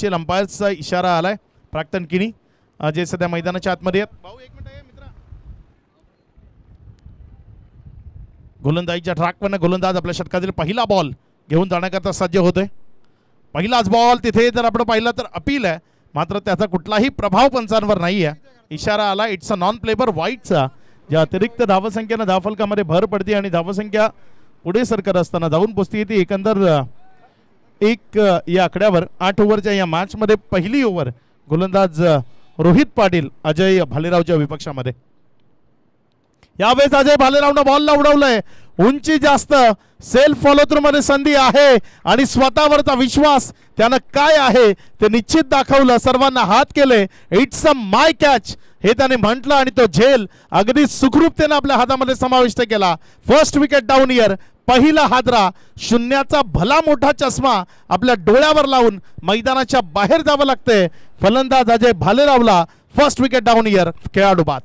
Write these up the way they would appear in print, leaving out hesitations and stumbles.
अंपायरचा इशारा आलाय प्राक्तन किनी जे सध्या मैदानाच्या आतमध्ये आहेत. भाऊ एक मिनिट आहे मित्रा. गोलंदाजीच्या ट्रॅकवरनं गोलंदाज आपल्या षटकातील पहिला बॉल घेऊन जाण्याकरता सज्ज होतोय. पहिलाच बॉल तिथे जर आपण पाहिलं तर अपील आहे, मात्र त्याचा कुठलाही प्रभाव पंचांवर नाही आहे. इशारा आला इट्स अ नॉन प्लेबर वाईटचा, ज्या अतिरिक्त धावसंख्येनं धावफलकामध्ये भर पडते आणि धावसंख्या पुढे सरकत असताना जाऊन पोचते. ती एकंदर एक या आकड्यावर 8 ओव्हरच्या या मॅचमध्ये पहिली ओव्हर गोलंदाज रोहित पाटील अजय भालेरावच्या विपक्षामध्ये. यावेळेस अजय भालेरावनं बॉलला उडवलंय उंची जास्त, सेल्फ फॉलो थ्रू मध्ये संधी आहे आणि स्वतःवरचा विश्वास त्यानं काय आहे ते निश्चित दाखवलं. सर्वांना हात केले. इट्स अ माय कॅच हे त्याने म्हटलं आणि तो झेल अगदी सुखरूपतेने आपल्या हातामध्ये समाविष्ट केला. फर्स्ट विकेट डाऊन इयर, पहिला हादरा. शून्याचा भला मोठा चष्मा आपल्या डोळ्यावर लावून मैदानाच्या बाहेर जावं लागतंय फलंदाज अजय भालेरावला. फर्स्ट विकेट डाऊन इयर, खेळाडू बाद.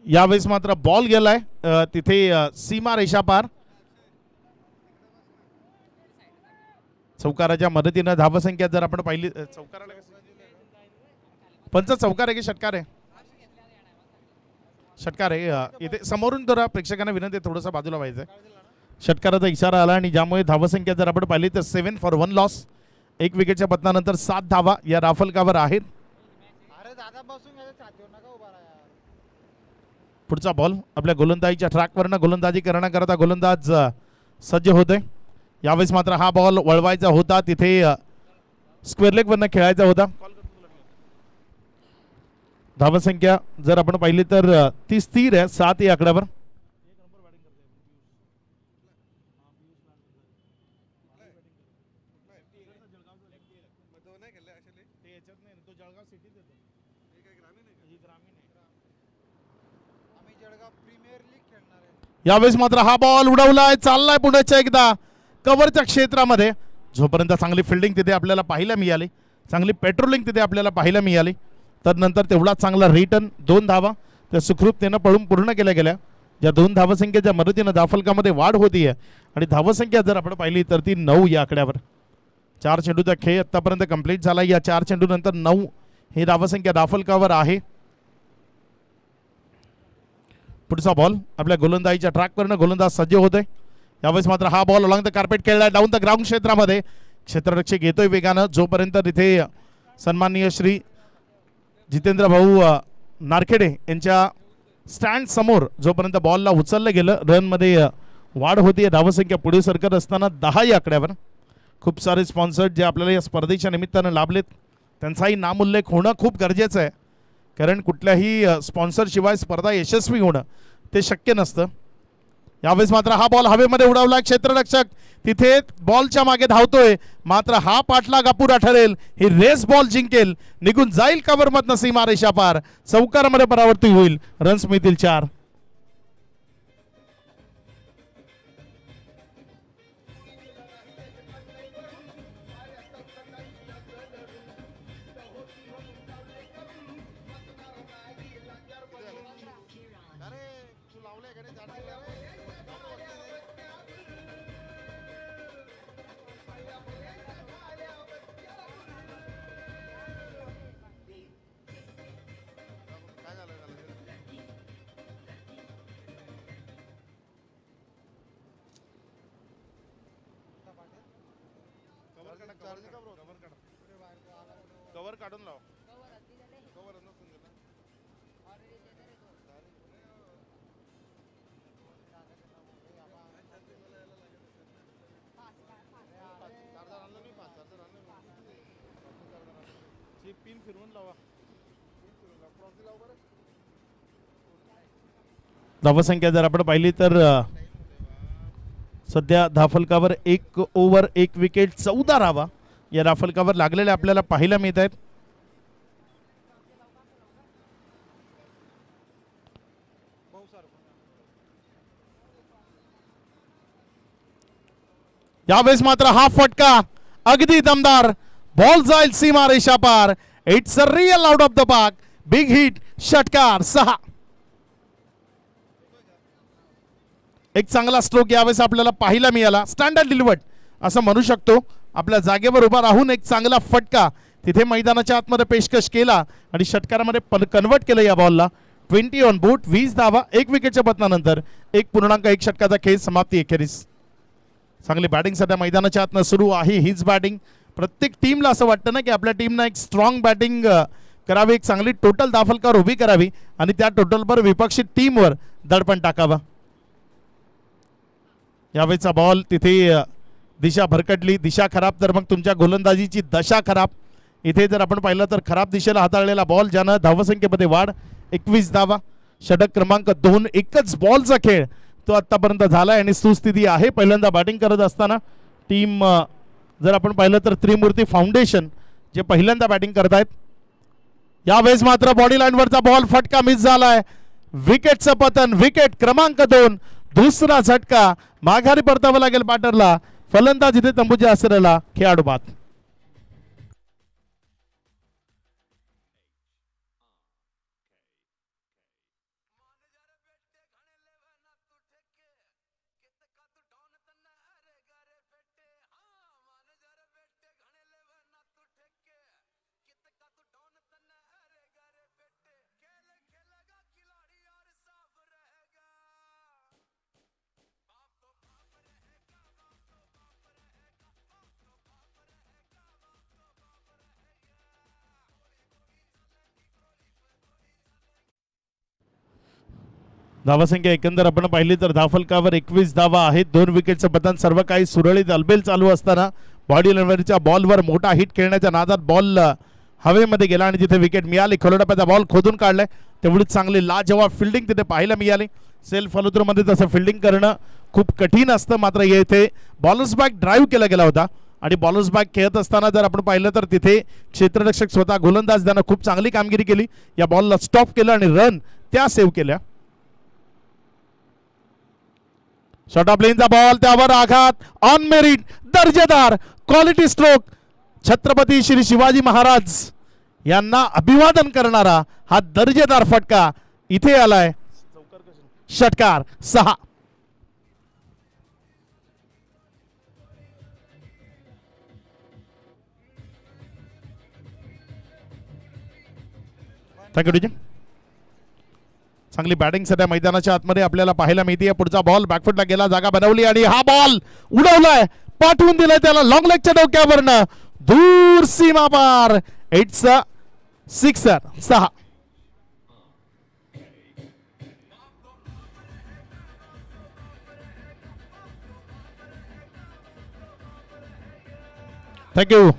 यावेळेस मात्र बॉल गेलाय तिथे सीमा रेषा पार. चौकाराच्या मदतीनं धावसंख्या जर आपण पाहिली, चौकाराला पंच चौकार आहे की षटकार आहे? षटकार आहे. इथे समोरून जरा प्रेक्षकांना विनंती थोडंसं बाजूला व्हायचं. षटकाराचा इशारा आला आणि ज्यामुळे धावसंख्या जर आपण पाहिली तर 7 फॉर 1 लॉस. 1 विकेटच्या पतनानंतर 7 धावा या राफलकावर आहेत. पुढचा बॉल आपल्या गोलंदाजीच्या ट्रॅकवरनं गोलंदाजी करण्याकरता गोलंदाज सज्ज होते. यावेळेस मात्र हा बॉल वळवायचा होता, तिथे स्क्वेअर लेग वरनं खेळायचा होता. धावसंख्या जर आपण पाहिली तर ती स्थिर आहे 7 या आकड्यावर. यावेळेस मात्र हा बॉल उडवलाय, चाललाय पुढच्या एकदा कव्हरच्या क्षेत्रामध्ये. जोपर्यंत चांगली फिल्डिंग तिथे आपल्याला पाहायला मिळाली, चांगली पेट्रोलिंग तिथे आपल्याला पाहायला मिळाली, तर नंतर तेवढा चांगला रिटर्न 2 धावा त्या सुखरूपतेनं पळून पूर्ण केल्या गेल्या. ज्या 2 धावसंख्येच्या मदतीनं धावफलकामध्ये वाढ होतीये आणि धावसंख्या जर आपण पाहिली तर ती 9 या आकड्यावर. 4 चेंडूचा खेळ आतापर्यंत कंप्लीट झाला. या 4 चेंडू नंतर 9 ही धावसंख्या धावफलकावर आहे. पुढचा बॉल आपल्या गोलंदाजीच्या ट्रॅकवरनं गोलंदाज सज्ज होतोय. यावेळेस मात्र हा बॉल अलॉंग द कार्पेट खेळलाय डाऊन द ग्राउंड क्षेत्रामध्ये. क्षेत्ररक्षक येतोय वेगानं. जोपर्यंत तिथे सन्माननीय श्री जितेंद्र भाऊ नारखेडे यांच्या स्टँड समोर जोपर्यंत बॉलला उचललं गेलं, रनमध्ये वाढ होती. धावसंख्या पुढे सरकत असताना 10 या आकड्यावर. खूप सारे स्पॉन्सर्ड जे आपल्याला या स्पर्धेच्या निमित्तानं लाभलेत त्यांचाही नामोल्लेख होणं खूप गरजेचं आहे, कारण कुठल्याही स्पॉन्सरशिवाय स्पर्धा यशस्वी होणं ते शक्य नसतं. यावेळेस मात्र हा बॉल हवेमध्ये उडवला. क्षेत्ररक्षक तिथे बॉलच्या मागे धावतोय, मात्र हा पाठलाग अपुरा ठरेल. ही रेस बॉल जिंकेल, निघून जाईल कव्हरमधनं सीमा रेषा पार. चौकारामध्ये परावर्ती होईल. रन्स मिळतील 4. कवर काढून लाव. धावसंख्या जर आपण पाहिली तर सध्या धाफलकावर 1 ओव्हर 1 विकेट 14 धावा या धाफलकावर लागलेल्या आपल्याला पाहायला मिळत आहेत. यावेळेस मात्र हा फटका अगदी दमदार बॉल जाईल सीमा रेषा पार. It's a real out of the park big hit षटकार 6. एक चांगला स्ट्रोक यावेळेस आपल्याला पाहायला मिळाला. स्टँडर्ड डिलिव्हर्ड असं म्हणू शकतो. आपल्या जागेवर उभा राहून एक चांगला फटका तिथे मैदानाच्या आतमध्ये पेशकश केला आणि षटकारामध्ये कन्वर्ट केलं या बॉलला. 20 ऑन बोट 20 धावा 1 विकेटच्या पतनानंतर 1.1 षटकाचा खेळ समाप्ती अखेरीस. चांगली बॅटिंग सध्या मैदानाच्या आतनं सुरू आहे. हीच बॅटिंग प्रत्येक टीमला असं वाटतं ना की आपल्या टीमनं एक स्ट्रॉंग बॅटिंग करावी, एक चांगली टोटल धाफलकार उभी करावी आणि त्या टोटलवर विपक्षी टीमवर दडपण टाकावं. यावेळेचा बॉल तिथे दिशा भरकटली. दिशा खराब तर मग तुमच्या गोलंदाजीची दशा खराब. इथे जर आपण पाहिलं तर खराब दिशेला हाताळलेला बॉल ज्यानं धावसंख्येमध्ये वाढ 21 धावा. षटक क्रमांक 2 एकच बॉलचा खेळ तो आतापर्यंत झाला आणि सुस्थिती आहे. पहिल्यांदा बॅटिंग करत असताना टीम जर आपण पाहिलं तर त्रिमूर्ती फाउंडेशन जे पहिल्यांदा बॅटिंग करतायत. यावेळेस मात्र बॉडी लाईनवरचा बॉल फटका मिस झालाय. विकेटचं पतन. विकेट क्रमांक 2 दुसरा झटका. माघारी परतावं लागेल बॅटरला. फलंदाज इथे तंबूच्या असलेला खेळाडू बाद. धावसंख्या एकंदर आपण पाहिली तर धाफलकावर 21 धावा आहेत. 2 विकेटचं पतन. सर्व काही सुरळीत अलबेल चालू असताना बॉडी लाईनवरच्या बॉलवर मोठा हिट खेळण्याच्या नादात बॉल हवेमध्ये गेला आणि जिथे विकेट मिळाली खोलटप्प्याचा बॉल खोदून काढलाय. तेवढीच चांगली लाजवाब फिल्डिंग तिथे पाहायला मिळाली. सेल्फ फॉलोथ्रूमध्ये तसं फिल्डिंग करणं खूप कठीण असतं. मात्र येथे बॉलर्स बॅक ड्राईव्ह केला गेला होता आणि बॉलर्स बॅक खेळत असताना जर आपण पाहिलं तर तिथे क्षेत्ररक्षक स्वतः गोलंदाज त्यानं खूप चांगली कामगिरी केली. या बॉलला स्टॉप केलं आणि रन त्या सेव्ह केल्या. शॉर्ट ऑफ लेनचा बॉल त्यावर आघात. ऑन मेरिट दर्जेदार क्वालिटी स्ट्रोक. छत्रपती श्री शिवाजी महाराज यांना अभिवादन करणारा हा दर्जेदार फटका इथे आलाय. षटकार 6. थँक्यू. चांगली बॅटिंग सध्या मैदानाच्या आतमध्ये आपल्याला पाहायला मिळते. पुढचा बॉल बॅकफुटला गेला. जागा बनवली आणि हा बॉल उडवलाय. पाठवून दिलाय त्याला लॉंग लेगच्या डोक्यावरनं दूर सीमा पार. It's a sixer 6. थँक्यू.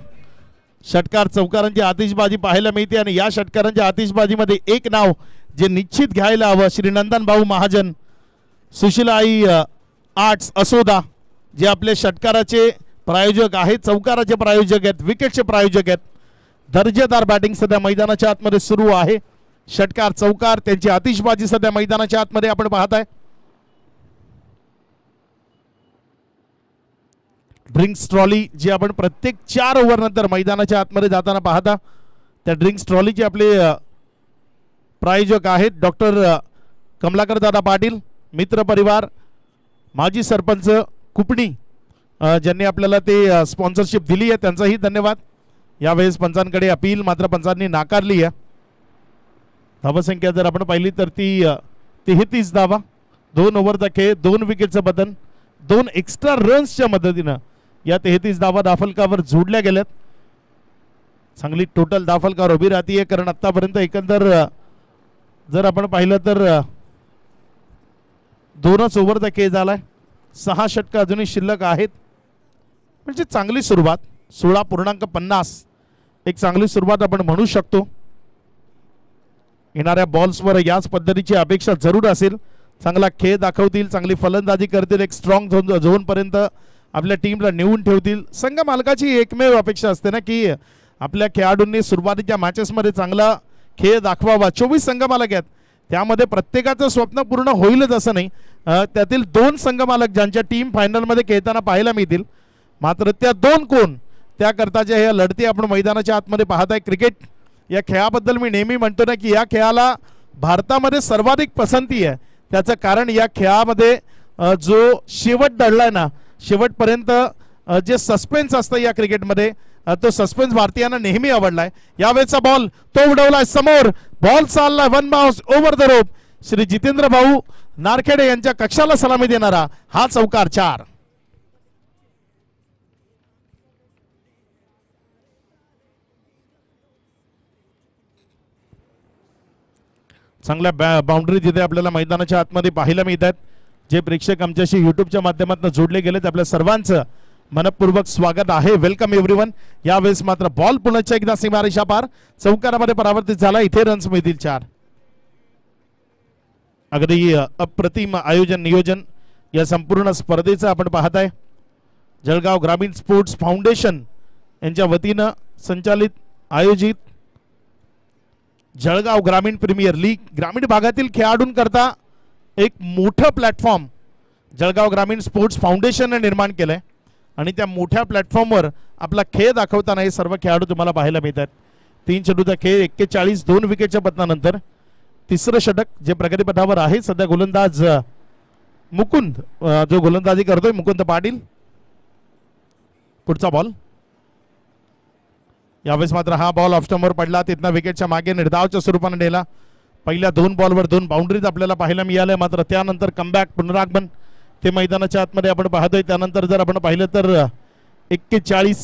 षटकार चौकारांची आतिषबाजी पाहायला मिळते आणि या षटकारांच्या आतिषबाजीमध्ये एक नाव जे निश्चित घ्यायला हवं. श्री नंदन भाऊ महाजन, सुशीलाई आर्ट्स असोदा जे आपले षटकाराचे प्रायोजक आहेत, चौकाराचे प्रायोजक आहेत, विकेटचे प्रायोजक आहेत. दर्जेदार बॅटिंग सध्या मैदानाच्या आतमध्ये सुरू आहे. षटकार चौकार त्यांची आतिषबाजी सध्या मैदानाच्या आतमध्ये आपण पाहताय. ड्रिंक्स ट्रॉली जी आपण प्रत्येक 4 ओव्हर नंतर मैदानाच्या आतमध्ये जाताना पाहता त्या ड्रिंक्स ट्रॉलीचे आपले प्रायोजक आहेत डॉक्टर कमलाकर दादा पाटील, मित्र परिवार, माजी सरपंच कुपणी ज्यांनी आपल्याला ते स्पॉन्सरशिप दिली आहे त्यांचाही धन्यवाद. यावेळेस पंचांकडे अपील मात्र पंचांनी नाकारली आहे. धावसंख्या जर आपण पाहिली तर ती 33 धावा. 2 ओव्हरचा खेळ, 2 विकेटचं पतन, 2 एक्स्ट्रा रन्सच्या मदतीनं या 33 धावा दाफलकावर जोडल्या गेल्यात. चांगली टोटल दाफलकार उभी राहतीये कारण आतापर्यंत एकंदर जर आपण पाहिलं तर 2च ओव्हरचा खेळ झालाय. 6 षटकं अजूनही शिल्लक आहेत. म्हणजे चांगली सुरुवात. 16.50 एक चांगली सुरुवात आपण म्हणू शकतो. येणाऱ्या बॉल्सवर याच पद्धतीची अपेक्षा जरूर असेल. चांगला खेळ दाखवतील, चांगली फलंदाजी करतील, एक स्ट्रॉंग झोन पर्यंत आपल्या टीमला नेऊन ठेवतील. संघ मालकाची एकमेव अपेक्षा असते ना की आपल्या खेळाडूंनी सुरुवातीच्या मॅचेसमध्ये चांगला खेळ दाखवावा. 24 संघ मालक आहेत, त्यामध्ये प्रत्येकाचं स्वप्न पूर्ण होईलच असं नाही. त्यातील 2 संघ मालक ज्यांच्या टीम फायनलमध्ये खेळताना पाहायला मिळतील. मात्र त्या 2 कोण, त्याकरताच्या ह्या लढती आपण मैदानाच्या आतमध्ये पाहत आहे. क्रिकेट या खेळाबद्दल मी नेहमी म्हणतो ना की या खेळाला भारतामध्ये सर्वाधिक पसंती आहे. त्याचं कारण या खेळामध्ये जो शेवट दडलाय ना, शेवटपर्यंत जे सस्पेन्स असतं या क्रिकेटमध्ये, तो सस्पेन्स भारतीयांना नेहमी आवडलाय. यावेळेचा बॉल तो उडवलाय समोर, बॉल चाललाय वन बाउंस ओव्हर द रोप. श्री जितेंद्र भाऊ नारखेडे यांच्या कक्षाला सलामी देणारा हा चौकार 4. चांगल्या बाउंड्री तिथे आपल्याला मैदानाच्या आतमध्ये पाहायला मिळतात. जे प्रेक्षक आमच्याशी युट्यूबच्या माध्यमातून जोडले गेलेत, आपल्या सर्वांचं मनपूर्वक स्वागत आहे. Welcome everyone. यावेळेस मात्र बॉल पुन्हा एकदा सीमारेषा पार चौकारामध्ये परावर्तित झाला. इथे रन्स मिळतील 4. अगदी अप्रतिम आयोजन नियोजन या संपूर्ण स्पर्धेचं आपण पाहताय. जळगाव ग्रामीण स्पोर्ट्स फाउंडेशन यांच्या वतीनं संचालित आयोजित जळगाव ग्रामीण प्रीमियर लीग ग्रामीण भागातील खेळाडूंकरता एक मोठं प्लॅटफॉर्म जळगाव ग्रामीण स्पोर्ट्स फाउंडेशनने निर्माण केलंय. आणि त्या मोठ्या प्लॅटफॉर्मवर आपला खेळ दाखवताना हे सर्व खेळाडू तुम्हाला पाहायला मिळतात. 3 चेंडूचा खेळ 41, 2 विकेटच्या पतनानंतर तिसरं षटक जे प्रगतीपथावर आहे. सध्या गोलंदाज मुकुंद जो गोलंदाजी करतोय, मुकुंद पाटील. पुढचा बॉल. यावेळेस मात्र हा बॉल ऑफस्टंपवर पडला, तिथनं विकेटच्या मागे निर्धावच्या स्वरूपाने नेला. पहिल्या 2 बॉलवर 2 बाउंड्रीज आपल्याला पाहायला मिळाल्या. मात्र त्यानंतर कमबॅक पुनरागमन ते मैदानाच्या आतमध्ये आपण पाहतोय. त्यानंतर जर आपण पाहिलं तर 41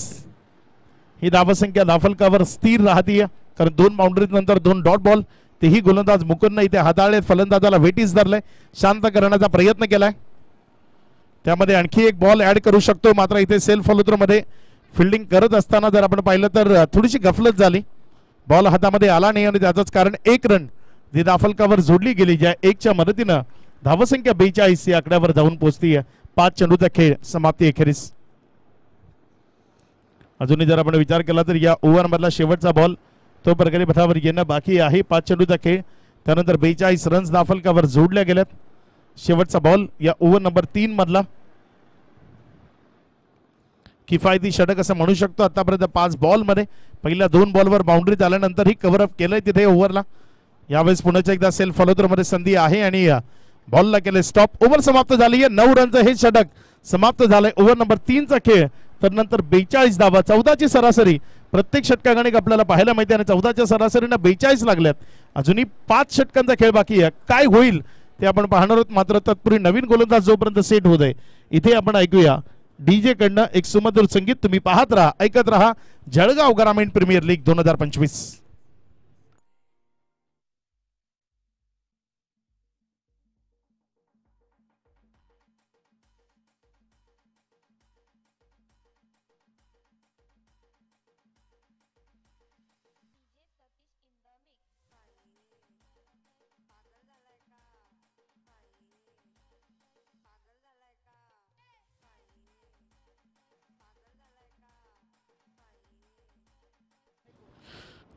ही धावसंख्या धावफलकावर स्थिर राहते, कारण 2 बाउंड्रीज नंतर 2 डॉट बॉल. तेही गोलंदाज मुकुंदने इथे हाताळले, फलंदाजाला वेटीस धरले, शांत करण्याचा प्रयत्न केलाय. त्यामध्ये आणखी एक बॉल ऍड करू शकतो. मात्र इथे सेल्फ फॉलोथ्रो मध्ये फिल्डिंग करत असताना जर आपण पाहिलं तर थोडीशी गफलत झाली, बॉल हातामध्ये आला नाही आणि त्याचंच कारण 1 रन जी धावफलकावर जोडली गेली, ज्या 1च्या मदतीनं धावसंख्या 42 या आकड्यावर जाऊन पोहोचती. 5 चेंडूचा खेळ समाप्ती अखेरीस. अजूनही जर आपण विचार केला तर या ओव्हर मधला शेवटचा बॉल तो प्रगती पथावर येणं बाकी आहे. 5 चेंडूचा खेळ, त्यानंतर 42 रन्स धावफलकावर जोडल्या गेल्यात. शेवटचा बॉल या ओव्हर नंबर 3 मधला किफायती षटक असं म्हणू शकतो. आतापर्यंत 5 बॉलमध्ये पहिल्या 2 बॉलवर बाउंड्री झाल्यानंतर ही कव्हर अप केलंय तिथे ओव्हरला. यावेळेस पुन्हा एकदा सेल्फ फॉलोथ्रो मध्ये संधी आहे आणि बॉलला केले स्टॉप. ओव्हर समाप्त झाली आहे. 9 रनचं हे षटक समाप्त झालंय. ओव्हर नंबर 3चा खेळ, तर नंतर 42 धावा, 14ची सरासरी प्रत्येक षटकागणिक आपल्याला पाहायला मिळते आणि 14च्या सरासरीनं 42 लागल्यात. अजूनही 5 षटकांचा खेळ बाकी आहे. काय होईल ते आपण पाहणार आहोत. मात्र तत्पूर्वी नवीन गोलंदाज जोपर्यंत सेट होत आहे, इथे आपण ऐकूया डीजे कडनं एक सुमधुर संगीत. तुम्ही पाहत राहा, ऐकत राहा जळगाव ग्रामीण प्रीमियर लीग 2025.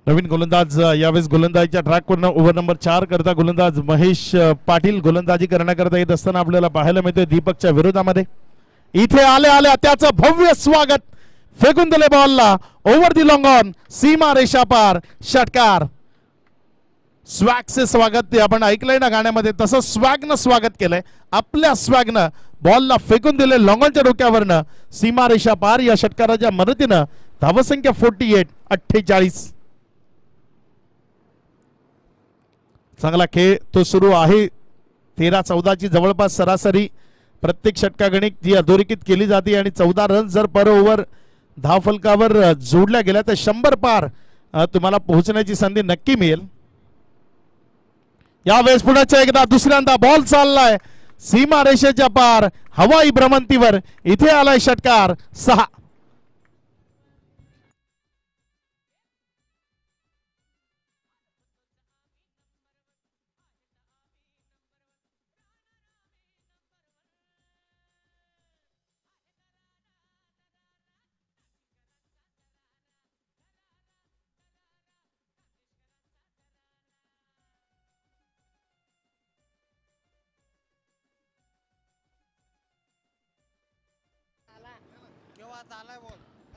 नवीन गोलंदाज यावेळेस गोलंदाजीच्या ट्रॅकवरनं ओव्हर नंबर 4 करता गोलंदाज महेश पाटील गोलंदाजी करण्याकरता येत असताना आपल्याला पाहायला मिळतोय दीपकच्या विरोधामध्ये. इथे आल्या त्याचं भव्य स्वागत, फेकून दिले बॉलला ओव्हर दी लॉंग ऑन, सीमा रेषा पार, षटकार. स्वॅगचे स्वागत ते आपण ऐकलंय ना गाण्यामध्ये, तसं स्वॅगनं स्वागत केलंय. आपल्या स्वॅगनं बॉलला फेकून दिले लॉंग ऑनच्या डोक्यावरनं, सीमा रेषा पार. या षटकाराच्या मदतीनं धावसंख्या 48. चांगला खेळ तो सुरू आहे. 13-14ची जवळपास सरासरी प्रत्येक षटकागणिक जी अधोरेखित केली जाते आणि 14 रन जर पर ओव्हर धावफलकावर जोडल्या गेल्या तर 100 पार तुम्हाला पोहोचण्याची संधी नक्की मिळेल. यावेळेस पुन्हा एकदा दुसऱ्यांदा बॉल चाललाय सीमा रेषेच्या पार, हवाई भ्रमंतीवर. इथे आलाय षटकार 6.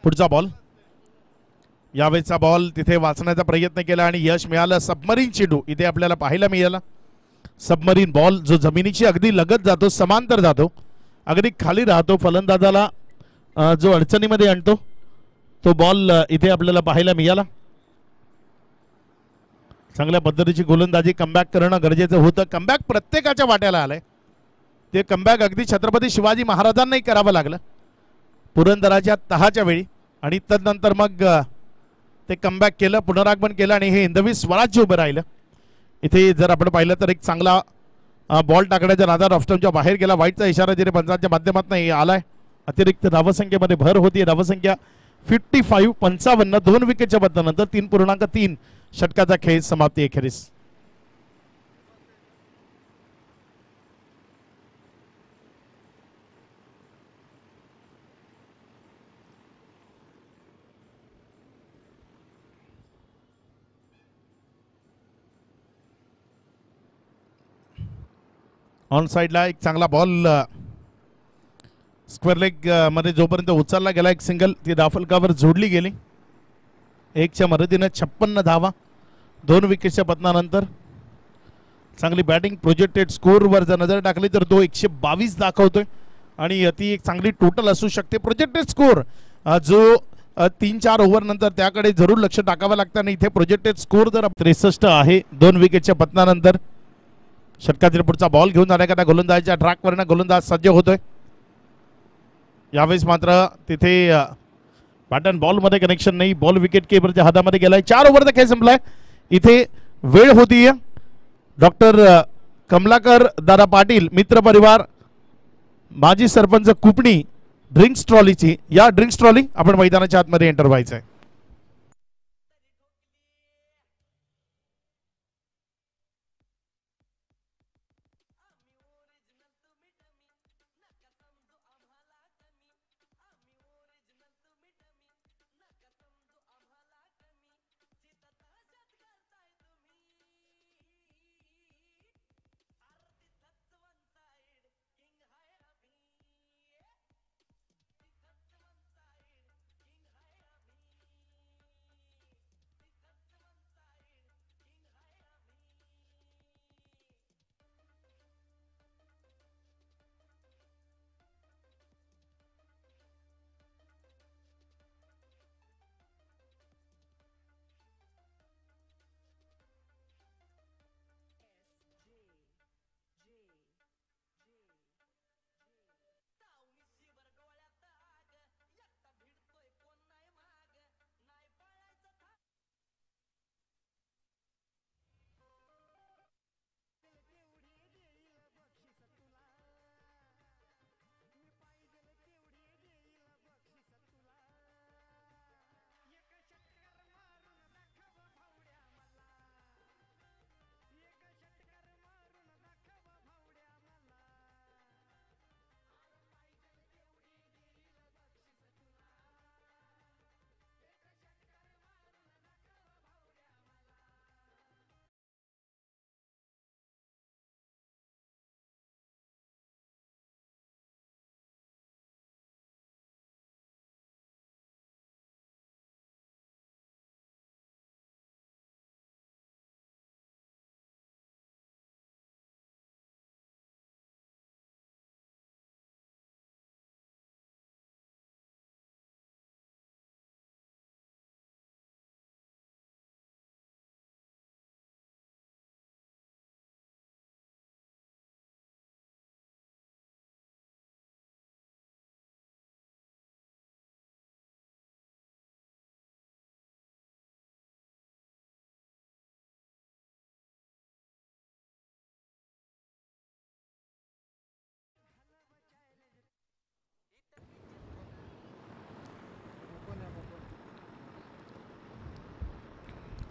पुढचा बॉल, यावेळेचा बॉल तिथे वाचण्याचा प्रयत्न केला आणि यश मिळालं. सबमरीन चेंडू इथे आपल्याला पाहायला मिळाला. सबमरीन बॉल जो जमिनीची अगदी लगत जातो, समांतर जातो, अगदी खाली राहतो, फलंदाजाला जो अडचणीमध्ये आणतो तो बॉल इथे आपल्याला पाहायला मिळाला. चांगल्या पद्धतीची गोलंदाजी, कमबॅक करणं गरजेचं होतं. कमबॅक प्रत्येकाच्या वाट्याला आलंय. ते कमबॅक अगदी छत्रपती शिवाजी महाराजांनाही करावं लागलं पुरंदराच्या तहाच्या वेळी आणि तदनंतर मग ते कमबॅक केलं, पुनरागमन केलं आणि हे हिंदवी स्वराज्य उभं राहिलं. इथे जर आपण पाहिलं तर एक चांगला बॉल टाकण्याच्या नादात ऑफस्टंपच्या बाहेर गेला. वाईटचा इशारा जिथे पंचांच्या माध्यमातून आलाय. अतिरिक्त धावसंख्येमध्ये भर होती. धावसंख्या 55 2 विकेटच्या बदल्यानंतर 3.3 षटकाचा खेळ समाप्ती अखेरीस. ऑन साइडला एक चांगला बॉल स्क्वेअर लेग मध्ये जोपर्यंत उचलला गेला, एक सिंगल ती दाफलकावर जोडली गेली. 1च्या मदतीने 56 धावा 2 विकेटच्या पतनानंतर. चांगली बॅटिंग. प्रोजेक्टेड स्कोअरवर जर नजर टाकली तर तो 122 दाखवतोय आणि ती एक चांगली टोटल असू शकते. प्रोजेक्टेड स्कोअर जो 3-4 ओव्हर नंतर त्याकडे जरूर लक्ष टाकावं लागतं आणि इथे प्रोजेक्टेड स्कोअर जर 63 आहे 2 विकेटच्या पतनानंतर. षटकातील पुढचा बॉल घेऊन जाण्याकरता गोलंदाजीच्या ट्रॅकवरनं गोलंदाज सज्ज होतोय. यावेळेस मात्र तिथे बॅटन बॉलमध्ये कनेक्शन नाही. बॉल विकेट किपरच्या हातामध्ये गेलाय. 4 ओव्हरचा खेळ संपलाय. इथे वेळ होती डॉक्टर कमलाकर दादा पाटील मित्र परिवार माजी सरपंच कुपणी ड्रिंक्स ट्रॉलीची. या ड्रिंक्स ट्रॉली आपण मैदानाच्या आतमध्ये एंटर व्हायचं आहे.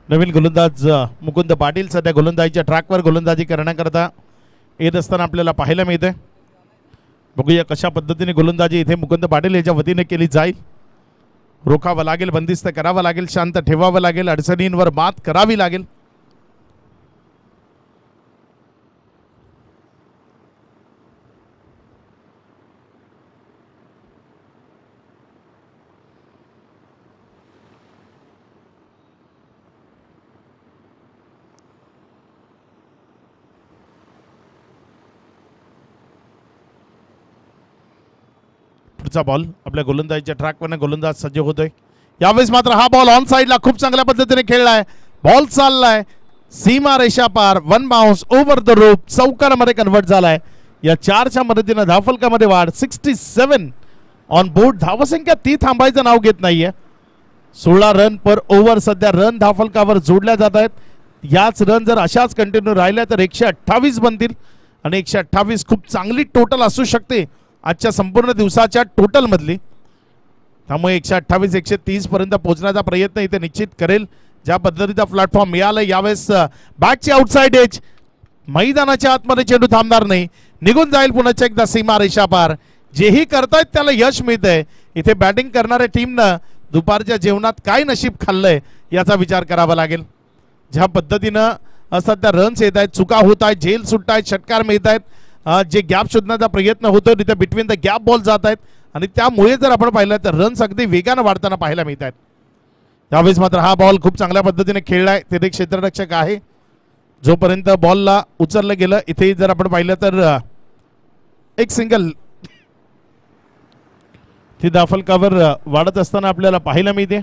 नवीन गोलंदाज मुकुंद पाटील सध्या गोलंदाजीच्या ट्रॅकवर गोलंदाजी करण्याकरता येत असताना आपल्याला पाहायला मिळते. बघूया कशा पद्धतीने गोलंदाजी इथे मुकुंद पाटील याच्या वतीने केली जाईल. रोखावं लागेल, बंदिस्त करावं लागेल, शांत ठेवावं लागेल, अडचणींवर मात करावी लागेल. पुढचा बॉल आपल्या गोलंदाजीच्या ट्रॅकवरनं गोलंदाज सज्ज होतोय. यावेळेस मात्र हा बॉल ऑन साईडला खूप चांगल्या पद्धतीने खेळलाय. बॉल चाललाय सीमा रेषा पार, one bounce over the rope, चौकारामध्ये कन्वर्ट झालाय. या 4च्या मदतीनं धावफलकामध्ये वाढ 67 ऑन बोर्ड. धावसंख्या ती थांबायचं नाव घेत नाहीये. 16 रन पर ओव्हर सध्या रन धावफलकावर जोडल्या जात आहेत. याच रन जर अशाच कंटिन्यू राहिल्या तर 128 बनतील आणि 128 खूप चांगली टोटल असू शकते आजच्या संपूर्ण दिवसाच्या टोटल मधली. त्यामुळे 128 130 पर्यंत पोहोचण्याचा प्रयत्न इथे निश्चित करेल. ज्या पद्धतीचा प्लॅटफॉर्म मिळाला यावेळेस बॅकची आउटसाइड एज, मैदानाच्या आतमध्ये चेंडू थांबणार नाही, निघून जाईल पुन्हा एकदा सीमा रेषा पार. जेही करतायत त्याला यश मिळतंय. इथे बॅटिंग करणाऱ्या टीमनं दुपारच्या जेवणात काय नशीब खाल्लंय याचा विचार करावा लागेल. ज्या पद्धतीनं सध्या रन्स येत आहेत, चुका होत आहेत, झेल सुटत आहेत, षटकार मिळत आहेत, जे गॅप शोधण्याचा प्रयत्न होतो तिथे बिटवीन द गॅप बॉल जात आहेत आणि त्यामुळे जर आपण पाहिलं तर रन्स अगदी वेगानं वाढताना पाहायला मिळत आहेत. यावेळेस मात्र हा बॉल खूप चांगल्या पद्धतीने खेळलाय. तिथे क्षेत्ररक्षक आहे, जोपर्यंत बॉलला उचललं गेलं इथे जर आपण पाहिलं तर एक सिंगल ती धावफलकावर वाढत असताना आपल्याला पाहायला मिळते.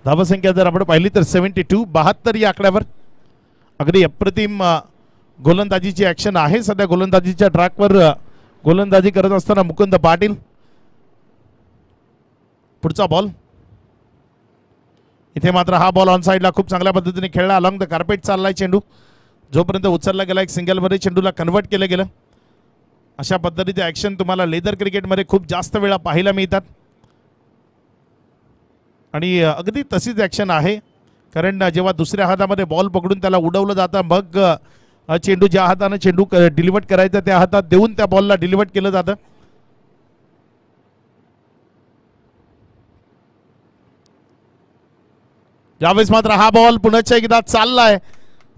धावसंख्या जर आपण पाहिली तर 72 72 या आकड्यावर अगदी अप्रतिम गोलंदाजीची ऍक्शन आहे. सध्या गोलंदाजीच्या ट्रॅकवर गोलंदाजी करत असताना मुकुंद पाटील. पुढचा बॉल इथे मात्र हा बॉल ऑन साईडला खूप चांगल्या पद्धतीने खेळला. अलॉंग द कार्पेट चाललाय चेंडू, जोपर्यंत उचलला गेला एक सिंगलमध्ये चेंडूला कन्वर्ट केलं गेलं. अशा पद्धतीचे ऍक्शन तुम्हाला लेदर क्रिकेटमध्ये खूप जास्त वेळा पाहायला मिळतात आणि अगदी तशीच ऍक्शन आहे. कारण जेव्हा दुसऱ्या हातामध्ये बॉल पकडून त्याला उडवलं जातं, मग चेंडू ज्या हाताने चेंडू डिलिव्हर करायचा त्या हातात देऊन त्या बॉलला डिलिव्हर केलं जातं. यावेळेस मात्र हा बॉल पुन्हा एकदा चाललाय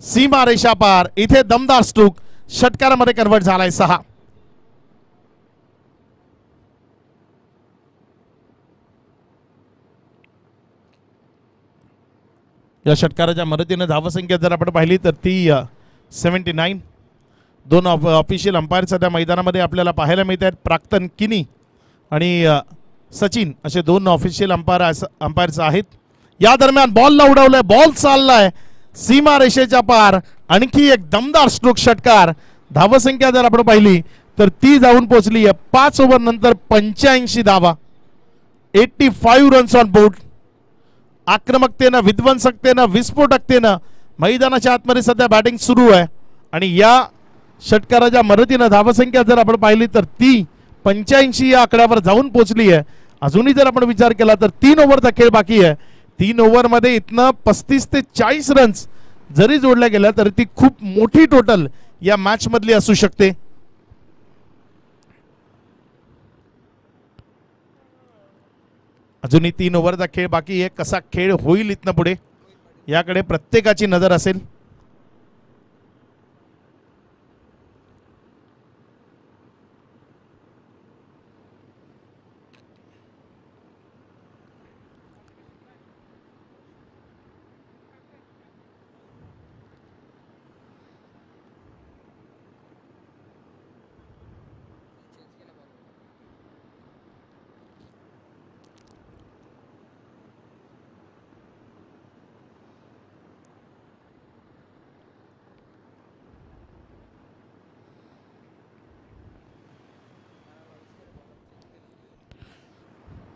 सीमा रेषा पार. इथे दमदार स्ट्रोक षटकारामध्ये कन्वर्ट झालाय 6. या षटकाराच्या मदतीने धावसंख्या जर आपण पाहिली तर ती 79. 2 ऑफिशियल अंपायर सध्या मैदानामध्ये आपल्याला पाहायला मिळत आहेत. प्राक्तन किनी आणि सचिन असे 2 ऑफिशियल अंपायर्स आहेत. या दरम्यान बॉलला उडवलंय, बॉल चाललाय सीमा रेषेच्या पार. आणखी एक दमदार स्ट्रोक षटकार. धावसंख्या जर आपण पाहिली तर ती जाऊन पोहोचली आहे 5 ओव्हर नंतर 85 धावा. 85 रन्स ऑन बोर्ड. आक्रमकतेनं, विध्वंसकतेनं, विस्फोटकतेनं मैदानाच्या आतमध्ये सध्या बॅटिंग सुरू आहे आणि या षटकाराच्या मदतीनं धावसंख्या जर आपण पाहिली तर ती 85 या आकड्यावर जाऊन पोहोचली आहे. अजूनही जर आपण विचार केला तर 3 ओव्हरचा खेळ बाकी आहे. 3 ओव्हरमध्ये इथनं 35 ते 40 रन्स जरी जोडल्या गेल्या तरी ती खूप मोठी टोटल या मॅच मधली असू शकते. अजूनही 3 ओव्हरचा खेळ बाकी आहे. कसा खेळ होईल इथनं पुढे याकडे प्रत्येकाची नजर असेल.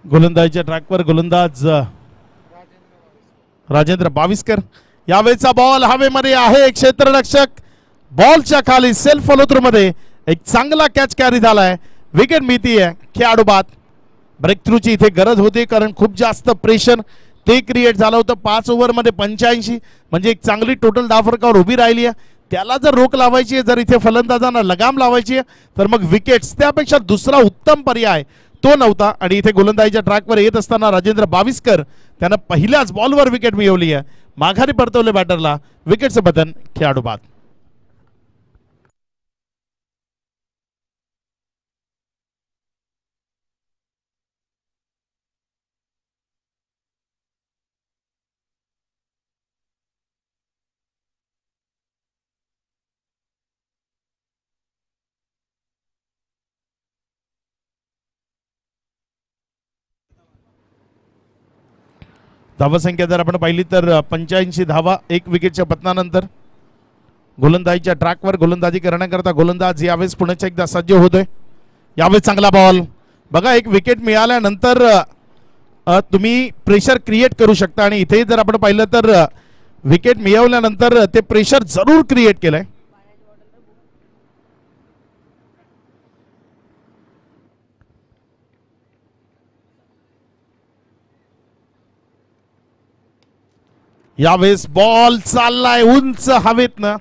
गोलंदाजीच्या ट्रॅकवर गोलंदाज राजेंद्र बाविस्कर. यावेळेचा बॉल हवेमध्ये आहे. क्षेत्ररक्षक बॉलच्या खाली सेल्फ फॉलो थ्रू मध्ये एक चांगला कॅच कॅरी झालाय. विकेट मिळतीये खेळाडू बाद. ब्रेक थ्रूची इथे गरज होती कारण खूप जास्त प्रेशर ते क्रिएट झालं होतं. 5 ओव्हरमध्ये 85 म्हणजे एक चांगली टोटल धावफरकावर उभी राहिली आहे. त्याला जर रोख लावायची आहे, जर इथे फलंदाजांना लगाम लावायची आहे तर मग विकेट्स त्यापेक्षा दुसरा उत्तम पर्याय तो नव्हता. आणि इथे गोलंदाजीच्या ट्रॅकवर येत असताना राजेंद्र बाविस्कर त्यानं पहिल्याच बॉलवर विकेट मिळवली आहे. माघारी परतवले बॅटरला. विकेटचं बदन खेळाडू बाद. धावसंख्या जर आपण पाहिली तर 85 धावा 1 विकेटच्या पतनानंतर. गोलंदाजीच्या ट्रॅकवर गोलंदाजी करण्याकरता गोलंदाज यावेळेस पुन्हा एकदा सज्ज होतोय. यावेळेस चांगला बॉल बघा. एक विकेट मिळाल्यानंतर तुम्ही प्रेशर क्रिएट करू शकता आणि इथे जर आपण पाहिलं तर विकेट मिळवल्यानंतर ते प्रेशर जरूर क्रिएट केलंय. यावेळेस बॉल चाललाय उंच हवेतनं.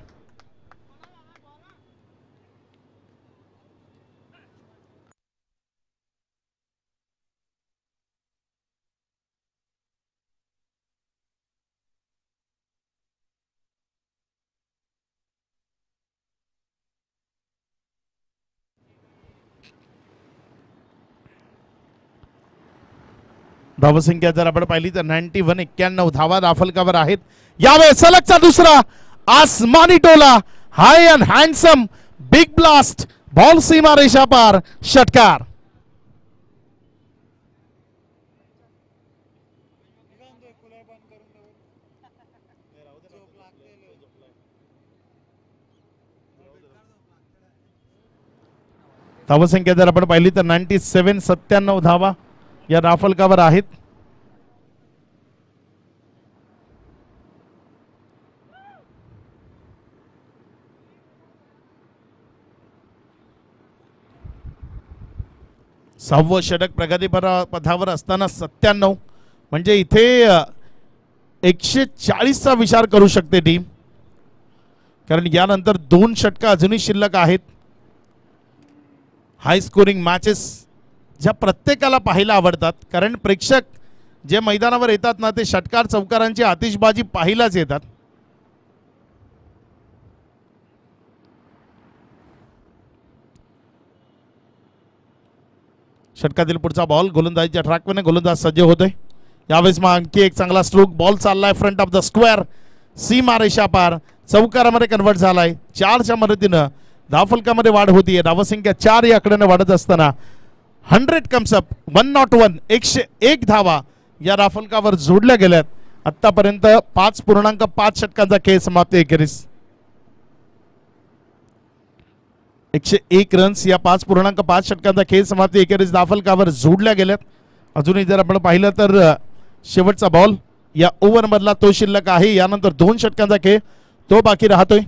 धावसंख्या जर आपण पाहिली तर 91 91 धावा राफलकावर आहेत. यावेळेस सलगचा दुसरा आसमानी टोला. High and handsome big blast. Ball सीमा रेषा पार. षटकार. धावसंख्या जर आपण पाहिली तर 97 97 धावा या राफलकावर आहेत. सहावं षटक प्रगतीपथावर असताना 97 म्हणजे इथे 140चा विचार करू शकते टीम, कारण यानंतर 2 षटकं अजूनही शिल्लक आहेत. हाय स्कोरिंग मॅचेस ज्या प्रत्येकाला पाहायला आवडतात, कारण प्रेक्षक जे मैदानावर येतात ना ते षटकार चौकारांची आतिषबाजी पाहायलाच येतात. षटकातील पुढचा बॉल गोलंदाजीच्या ट्रॅकवर गोलंदाज सज्ज होतोय. यावेळेस मग आणखी एक चांगला स्ट्रोक. बॉल चाललाय फ्रंट ऑफ द स्क्वेअर. सीमा रेषा पार. चौकारामध्ये कन्वर्ट झालाय. 4च्या मदतीनं धावफलकामध्ये वाढ होतीये. धावसंख्या 4 या आकड्याने वाढत असताना 100 कम्स अप. 101 101 धावा या राफलकावर जोडल्या गेल्यात. आतापर्यंत 5.5 षटकांचा खेळ समाप्त एकेरीस. 101 रन्स या 5.5 षटकांचा खेळ समाप्ती एकेरीस दाफलकावर जोडल्या गेल्यात. अजूनही जर आपण पाहिलं तर शेवटचा बॉल या ओव्हर मधला तो शिल्लक आहे. यानंतर 2 षटकांचा खेळ तो बाकी राहतोय.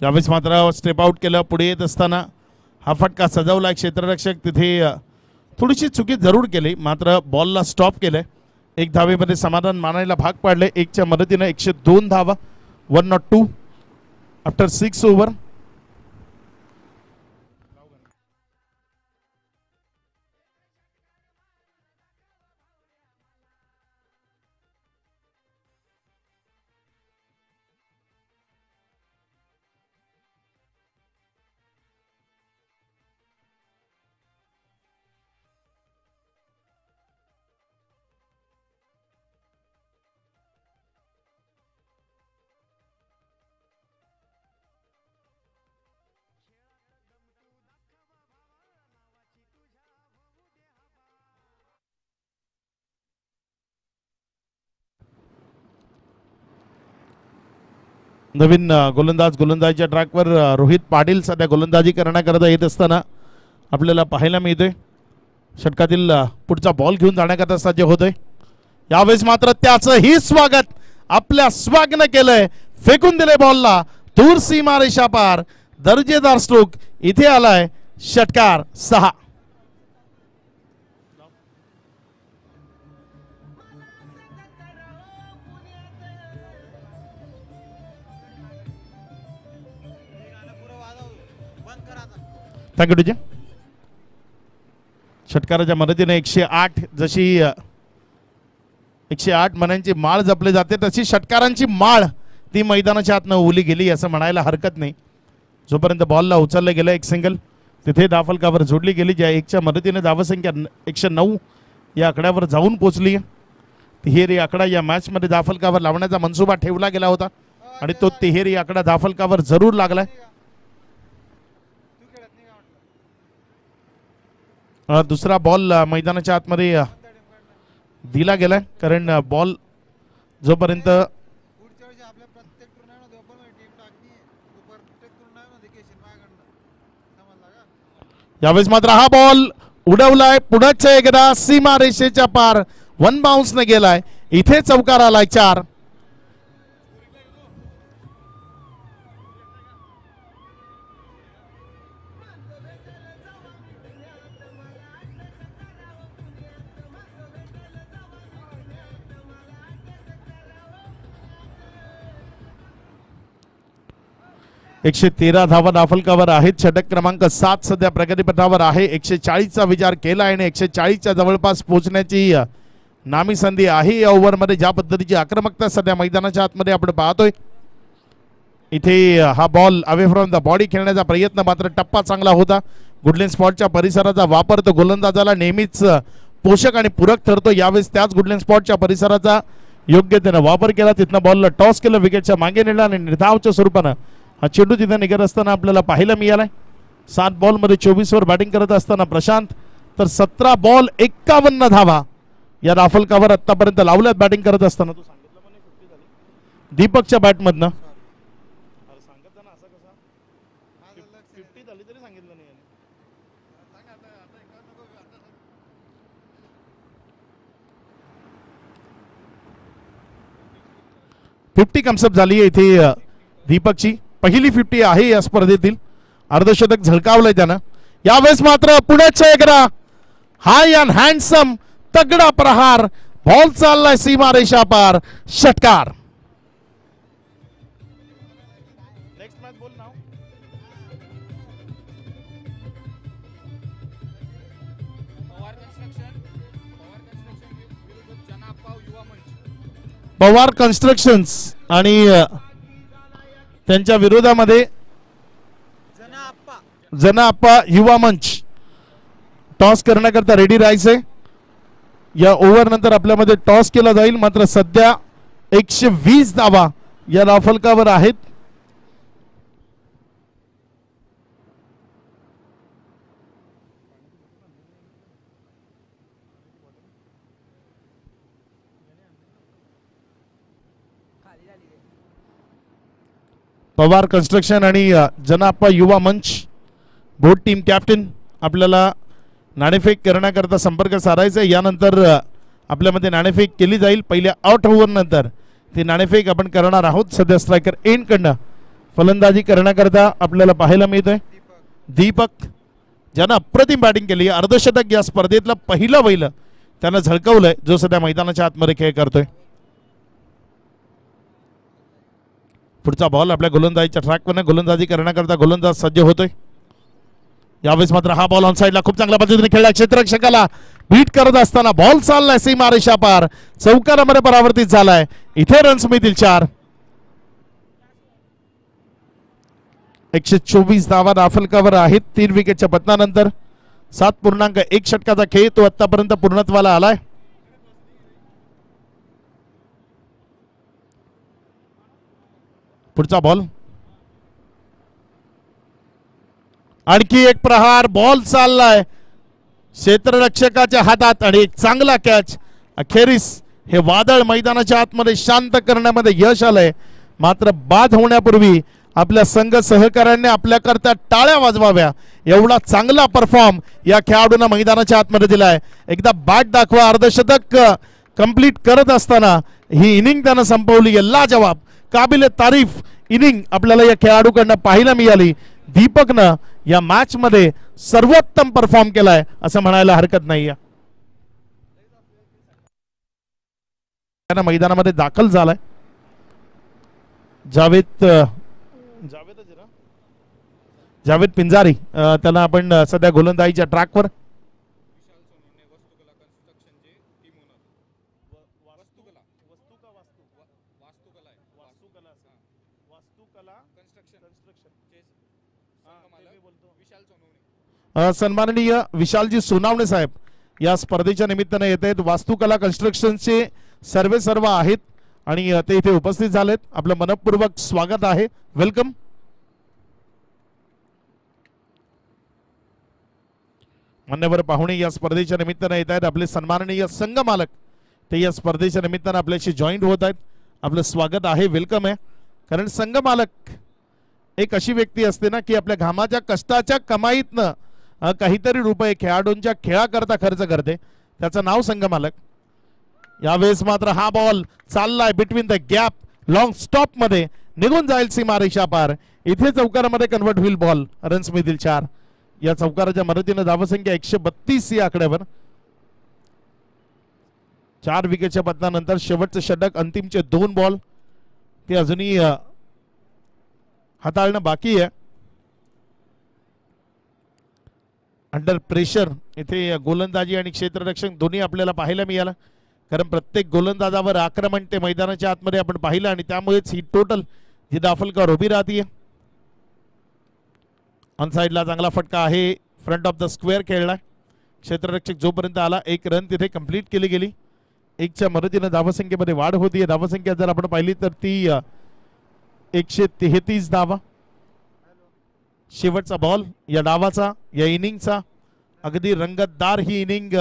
यावेळेस मात्र स्टेप आउट केलं. पुढे येत असताना हा फटका सजवला. क्षेत्ररक्षक तिथे थोडीशी चुकी जरूर केली, मात्र बॉलला स्टॉप केलंय. 1 धावेमध्ये समाधान मानायला भाग पाडले. 1च्या मदतीने 102 धावा. 102 आफ्टर 6 ओव्हर. नवीन गोलंदाजीच्या ट्रॅकवर रोहित पाटील सध्या गोलंदाजी करण्याकरता येत असताना आपल्याला पाहायला मिळतोय. षटकातील पुढचा बॉल घेऊन जाण्याकरता सज्ज होतोय. यावेळेस मात्र त्याचंही स्वागत आपल्या स्वॅगनं केलंय. फेकून दिले बॉलला दूर सीमा रेषा पार. दर्जेदार स्ट्रोक इथे आलाय. षटकार 6. Thank you TJ. षटकाराच्या मदतीने 108 जशी 108 मनांची माळ जपली जाते तशी षटकारांची माळ ती मैदानाच्या आतनं ओली गेली असं म्हणायला हरकत नाही. जोपर्यंत बॉलला उचललं गेलं एक सिंगल तिथे धावफलकावर जोडली गेली, ज्या 1च्या मदतीने धावसंख्या 109 या आकड्यावर जाऊन पोहोचली. तिहेरी आकडा या मॅच मध्ये धाफलकावर लावण्याचा मनसुबा ठेवला गेला होता आणि तो तिहेरी आकडा धाफलकावर जरूर लागलाय. दुसरा बॉल मैदानाच्या आतमध्ये दिला गेलाय, कारण बॉल जोपर्यंत यावेळेस मात्र हा बॉल उडवलाय पुढच्या एकदा सीमा रेषेच्या पार, वन बाउन्स ने गेलाय. इथे चौकार आलाय 4. एकशे 13 धावा दाफलकावर आहेत. षटक क्रमांक 7 सध्या प्रगतीपथावर आहे. 140चा विचार केला आणि 140च्या जवळपास पोहोचण्याची नामी संधी आहे या ओव्हरमध्ये. ज्या पद्धतीची आक्रमकता सध्या मैदानाच्या आतमध्ये आपण पाहतोय, इथे हा ball away from the body खेळण्याचा प्रयत्न, मात्र टप्पा चांगला होता. गुडलेन स्पॉटच्या परिसराचा वापर तो गोलंदाजाला नेहमीच पोषक आणि पूरक ठरतो. यावेळेस त्याच गुडलेन स्पॉटच्या परिसराचा योग्यतेने वापर केला. तिथनं बॉलला टॉस केलं, विकेटच्या मागे नेला आणि निर्धावच्या स्वरूपानं हा चेंडू तिथे निघत असताना आपल्याला पाहायला मिळालाय. 7 बॉलमध्ये 24 वर बॅटिंग करत असताना प्रशांत, तर 17 बॉल 51 धावा या दाफलकावर आतापर्यंत लावल्यात बॅटिंग करत असताना. तू सांगितलं दीपकच्या बॅटमधनं 50 कन्सेप्ट झाली आहे इथे. दीपकची पहिली 50 आहे या स्पर्धेतील. अर्धशतक झळकावलंय त्यानं. यावेळेस मात्र पुण्याच्या एकदा हाय अँड हँडसम तगडा प्रहार, बॉल चाललाय सीमा रेषा पार, षटकार. पवार कन्स्ट्रक्शन्स आणि त्यांच्या विरोधामध्ये जनाप्पा युवा मंच टॉस करण्याकरता रेडी राहायचे. या ओव्हर नंतर आपल्यामध्ये टॉस केला जाईल. मात्र सध्या 120 धावा या दाफलकावर आहेत. पवार कन्स्ट्रक्शन आणि जनाप्पा युवा मंच बोट टीम कॅप्टन आपल्याला नाणेफेक करण्याकरता संपर्क साधायचा. यानंतर आपल्यामध्ये नाणेफेक केली जाईल. पहिल्या आउट ओव्हर नंतर ती नाणेफेक आपण करणार आहोत. सध्या स्ट्रायकर एंड कडनं फलंदाजी करण्याकरता आपल्याला पाहायला मिळतोय दीपक, ज्यानं अप्रतिम बॅटिंग केली. अर्धशतक या स्पर्धेतलं पहिलं वैल त्यानं झळकवलंय, जो सध्या मैदानाच्या आतमध्ये खेळ करतोय. पुढचा बॉल आपल्या गोलंदाजीच्या ट्रॅकवर गोलंदाजी करण्याकरता गोलंदाज सज्ज होतोय. यावेळेस मात्र हा बॉल ऑन साइडला खूप चांगल्या पद्धतीने खेळला. क्षेत्ररक्षकाला बीट करत असताना बॉल चाललाय सीमा रेषा पार, चौकारामध्ये परावर्तित झालाय. इथे रन्स मिळतील 4. 124 धावा दाफलकावर आहेत. 3 विकेटच्या पतनानंतर 7.1 षटकाचा खेळ तो आतापर्यंत पूर्णत्वाला आलाय. पुढचा बॉल, आणखी एक प्रहार, बॉल चाललाय क्षेत्ररक्षकाच्या हातात आणि एक चांगला कॅच. अखेरीस हे वादळ मैदानाच्या आतमध्ये शांत करण्यामध्ये यश आलंय. मात्र बाद होण्यापूर्वी आपल्या संघ सहकाऱ्यांनी आपल्याकरता टाळ्या वाजवाव्या, एवढा चांगला परफॉर्म या खेळाडूंना मैदानाच्या आतमध्ये दिलाय. एकदा बॅट दाखवा. अर्धशतक कंप्लीट करत असताना ही इनिंग त्यानं संपवली. लाजवाब, काबिल तारीफ इनिंग आपल्याला या खेळाडूकडनं पाहायला मिळाली. दीपकनं या मॅच मध्ये सर्वोत्तम परफॉर्म केलाय असं म्हणायला हरकत नाही. मैदानामध्ये दाखल झालाय जावेद पिंजारी. त्याला आपण सध्या गोलंदाजीच्या ट्रॅकवर सन्माननीय विशालजी सोनावणे साहेब या स्पर्धेच्या निमित्ताने येत आहेत. वास्तुकला कन्स्ट्रक्शनचे सर्व आहेत आणि ते इथे उपस्थित झालेत. आपलं मनपूर्वक स्वागत आहे. वेलकम. मान्यवर पाहुणे या स्पर्धेच्या निमित्ताने येत आहेत. आपले सन्माननीय संघ मालक ते या स्पर्धेच्या निमित्ताने आपल्याशी जॉईंट होत आहेत. आपलं स्वागत आहे, वेलकम आहे. कारण संघ मालक एक अशी व्यक्ती असते ना की आपल्या घामाच्या कष्टाच्या कमाईतनं काहीतरी रुपये खेळाडूंच्या खेळाकरता खर्च करते. त्याचं नाव संघ मालक. यावेळेस मात्र हा बॉल चाललाय between the gap, long stop मध्ये निघून जाईल सीमारेषा पार. इथे चौकारामध्ये कन्वर्ट होईल बॉल. रन्स मिळतील 4. या चौकाराच्या मदतीने धावसंख्या 132 या आकड्यावर. 4 विकेटच्या पतनानंतर शेवटचं षटक, अंतिमचे 2 बॉल ते अजूनही हाताळणं बाकी आहे. अंडर प्रेशर इथे गोलंदाजी आणि क्षेत्ररक्षण दोन्ही आपल्याला पाहायला मिळालं. कारण प्रत्येक गोलंदाजावर आक्रमण ते मैदानाच्या आतमध्ये आपण पाहिलं आणि त्यामुळेच ही टोटल ही दाफलकर उभी राहतीये. ऑन साइडला चांगला फटका आहे. फ्रंट ऑफ द स्क्वेअर खेळला. क्षेत्ररक्षक जोपर्यंत आला 1 रन तिथे कंप्लीट केली गेली. 1च्या मदतीने धावसंख्येमध्ये वाढ होतीये. धावसंख्या जर आपण पाहिली तर ती 133 धावा. शेवटचा बॉल या डावाचा, या इनिंगचा. अगदी रंगतदार ही इनिंग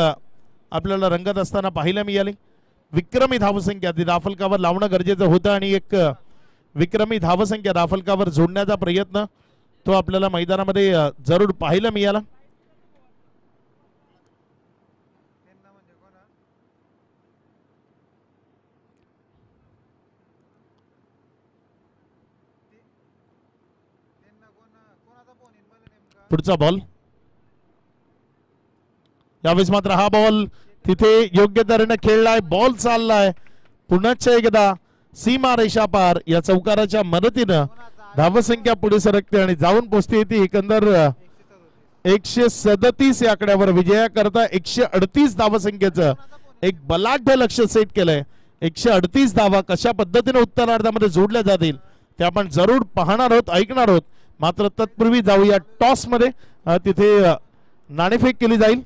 आपल्याला रंगत असताना पाहायला मिळाली. विक्रमी धावसंख्या ती दाफलकावर लावणं गरजेचं होतं आणि एक विक्रमी धावसंख्या दाफलकावर जोडण्याचा प्रयत्न तो आपल्याला मैदानामध्ये जरूर पाहायला मिळाला. पुढचा बॉल. यावेळेस मात्र हा बॉल तिथे योग्य तऱ्हेने खेळलाय. बॉल चाललाय पुन्हा एकदा सीमारेषा पार. या चौकाराच्या मदतीनं धावसंख्या पुढे सरकते आणि जाऊन पोहोचते ती एकंदर 137 या आकड्यावर. विजयाकरता 138 धावसंख्येचं एक बलाढ्य लक्ष सेट केलंय. 138 धावा कशा पद्धतीने उत्तरार्धामध्ये जोडल्या जातील ते आपण जरूर पाहणार आहोत, ऐकणार आहोत. मात्र तत्पूर्वी जाऊया टॉस मध्ये. तिथे नाणेफेक केली जाईल.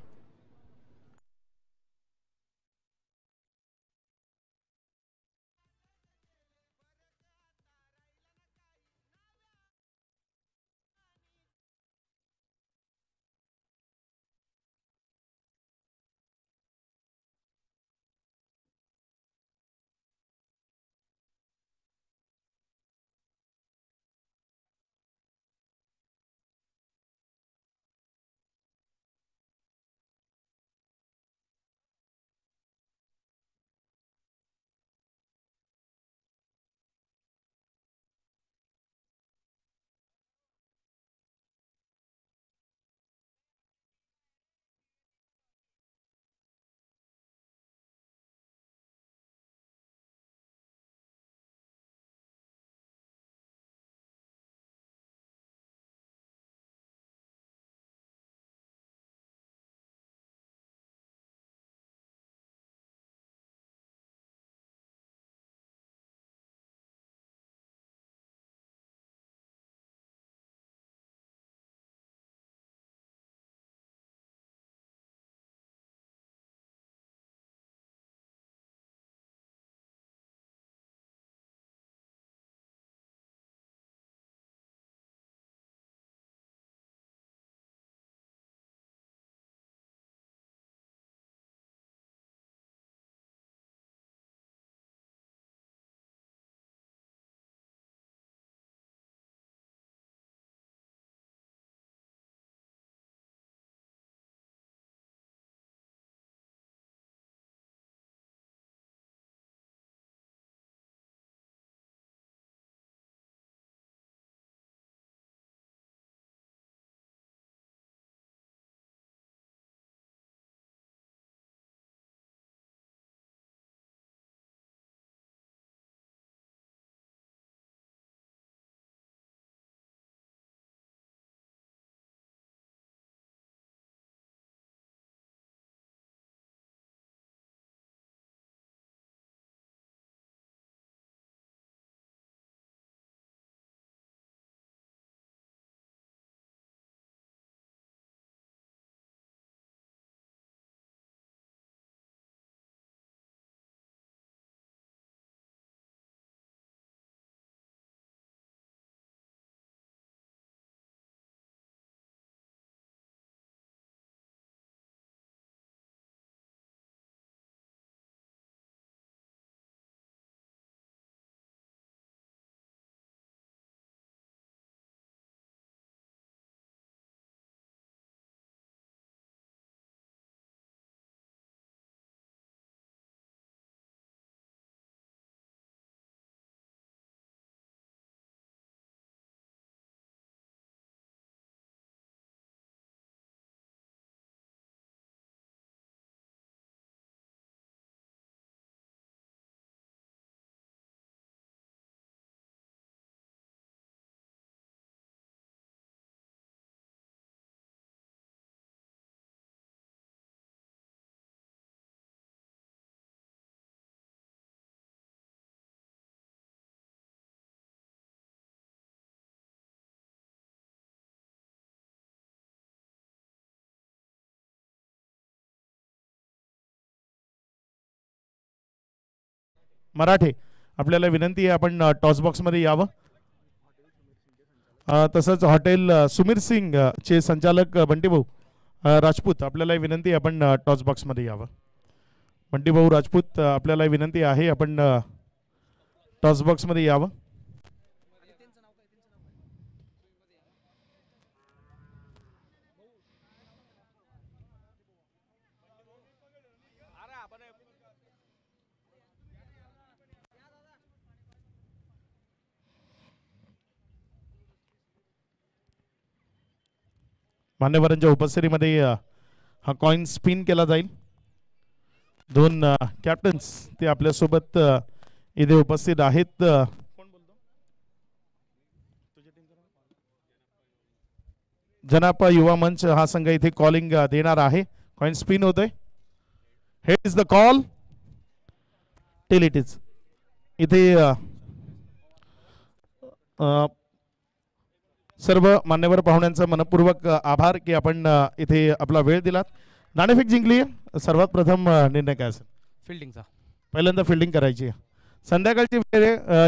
मराठे आपल्याला विनंती आहे आपण टॉस बॉक्समध्ये यावं. तसंच हॉटेल सुमीर सिंग चे संचालक बंटीभाऊ राजपूत आपल्याला विनंती आहे आपण टॉस बॉक्समध्ये यावं. बंटीभाऊ राजपूत आपल्याला विनंती आहे आपण टॉस बॉक्समध्ये यावं. मान्यवरांच्या उपस्थितीमध्ये हा कॉइन स्पिन केला जाईल. दोन कॅप्टन्स ते आपल्यासोबत इथे उपस्थित आहेत. जनाप युवा मंच हा संघ इथे कॉलिंग देणार आहे. कॉइन स्पिन होतोय. Head is the call till it is. इथे सर्व मान्यवर पाहुण्यांचा मनपूर्वक आभार की आपण इथे आपला वेळ दिलात. नाणेफेक जिंकली. सर्वात प्रथम निर्णय काय असेल? फिल्डिंगचा. पहिल्यांदा फिल्डिंग करायची आहे. संध्याकाळची वेळ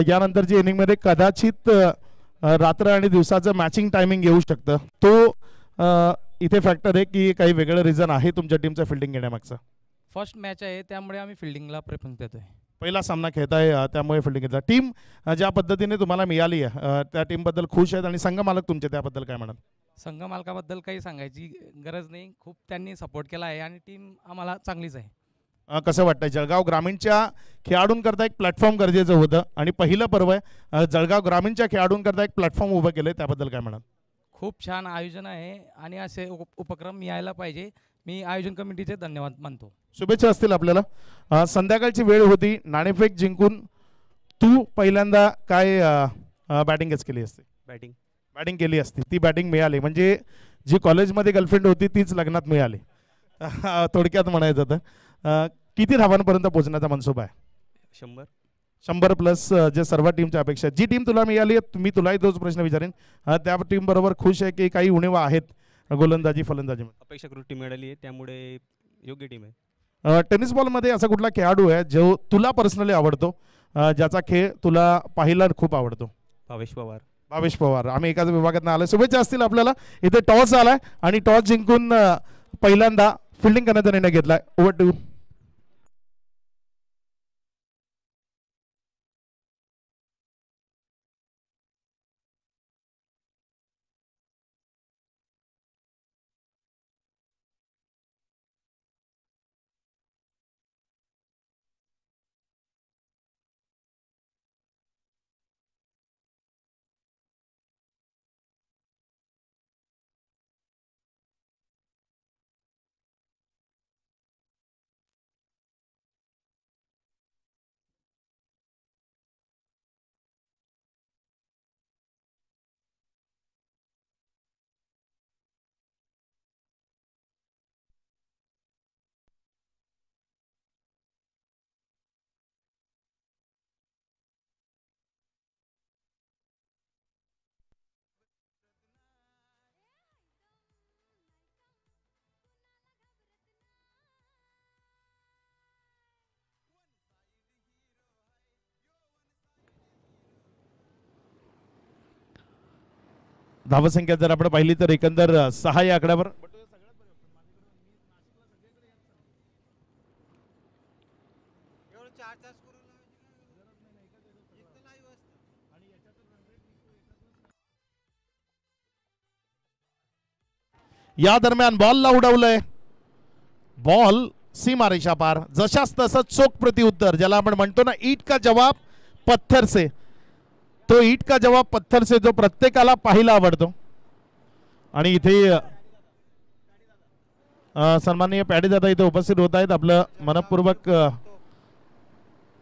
यानंतरची इनिंगमध्ये कदाचित रात्र आणि दिवसाचं मॅचिंग टायमिंग येऊ शकतं. तो इथे फॅक्टर आहे की काही वेगळं रिझन आहे तुमच्या टीमचं फिल्डिंग घेण्यामागचं? फर्स्ट मॅच आहे त्यामुळे आम्ही फिल्डिंगला प्रेफरन्स देतोय. पहिला सामना खेळताय त्यामुळे फिल्डिंग घेतला. टीम ज्या पद्धतीने तुम्हाला मिळाली आहे त्या टीमबद्दल खुश आहेत आणि संघ मालक तुमचे त्याबद्दल काय म्हणाल? संघ मालकाबद्दल काही सांगायची गरज नाही. खूप त्यांनी सपोर्ट केला आहे आणि टीम आम्हाला चांगलीच आहे. कसं वाटतंय? जळगाव ग्रामीणच्या खेळाडूंकरता एक प्लॅटफॉर्म गरजेचं होतं आणि पहिलं पर्व आहे. जळगाव ग्रामीणच्या खेळाडूंकरता एक प्लॅटफॉर्म उभं केलंय त्याबद्दल काय म्हणाल? खूप छान आयोजन आहे आणि असे उपक्रम यायला पाहिजे. मी आयोजन कमिटीचे धन्यवाद मानतो. शुभेच्छा असतील आपल्याला. संध्याकाळची वेळ होती. नाणेफेक जिंकून तू पहिल्यांदा काय बॅटिंगच केली असते? बॅटिंग केली असती. ती बॅटिंग मिळाली म्हणजे जी कॉलेजमध्ये गर्लफ्रेंड होती तीच लग्नात मिळाली थोडक्यात म्हणायचं तर. किती धावांपर्यंत पोहोचण्याचा मनसुबा आहे? 100 प्लस जे सर्व टीमच्या अपेक्षा. जी टीम तुला मिळाली मी तुलाही तोच प्रश्न विचारेन. त्या टीम बरोबर खुश आहे की काही उणिवा आहेत गोलंदाजी फलंदाजी? अपेक्षाकृत टीम मिळाली आहे त्यामुळे योग्य टीम आहे. टेनिस बॉलमध्ये असा कुठला खेळाडू आहे जो तुला पर्सनली आवडतो, ज्याचा खेळ तुला पाहायला खूप आवडतो? भावेश पवार. आम्ही एकाच विभागात आलोय. शुभेच्छा असतील आपल्याला. इथे टॉस आलाय आणि टॉस जिंकून पहिल्यांदा फिल्डिंग करण्याचा निर्णय घेतलाय. Over two. धावसंख्या जर आपण पाहिली तर एकंदर 6 या आकड्यावर या दरम्यान बॉलला उडवलंय. बॉल सीमारेषा पार. जशास तसं चोख प्रत्युत्तर, ज्याला आपण म्हणतो ना ईट का जवाब पत्थर से. तो ईट का जवाब पत्थर से जो प्रत्येकाला पाहायला आवडतो. आणि इथे सन्माननीय पॅडी दादा इथे उपस्थित होत आहेत. आपलं मनपूर्वक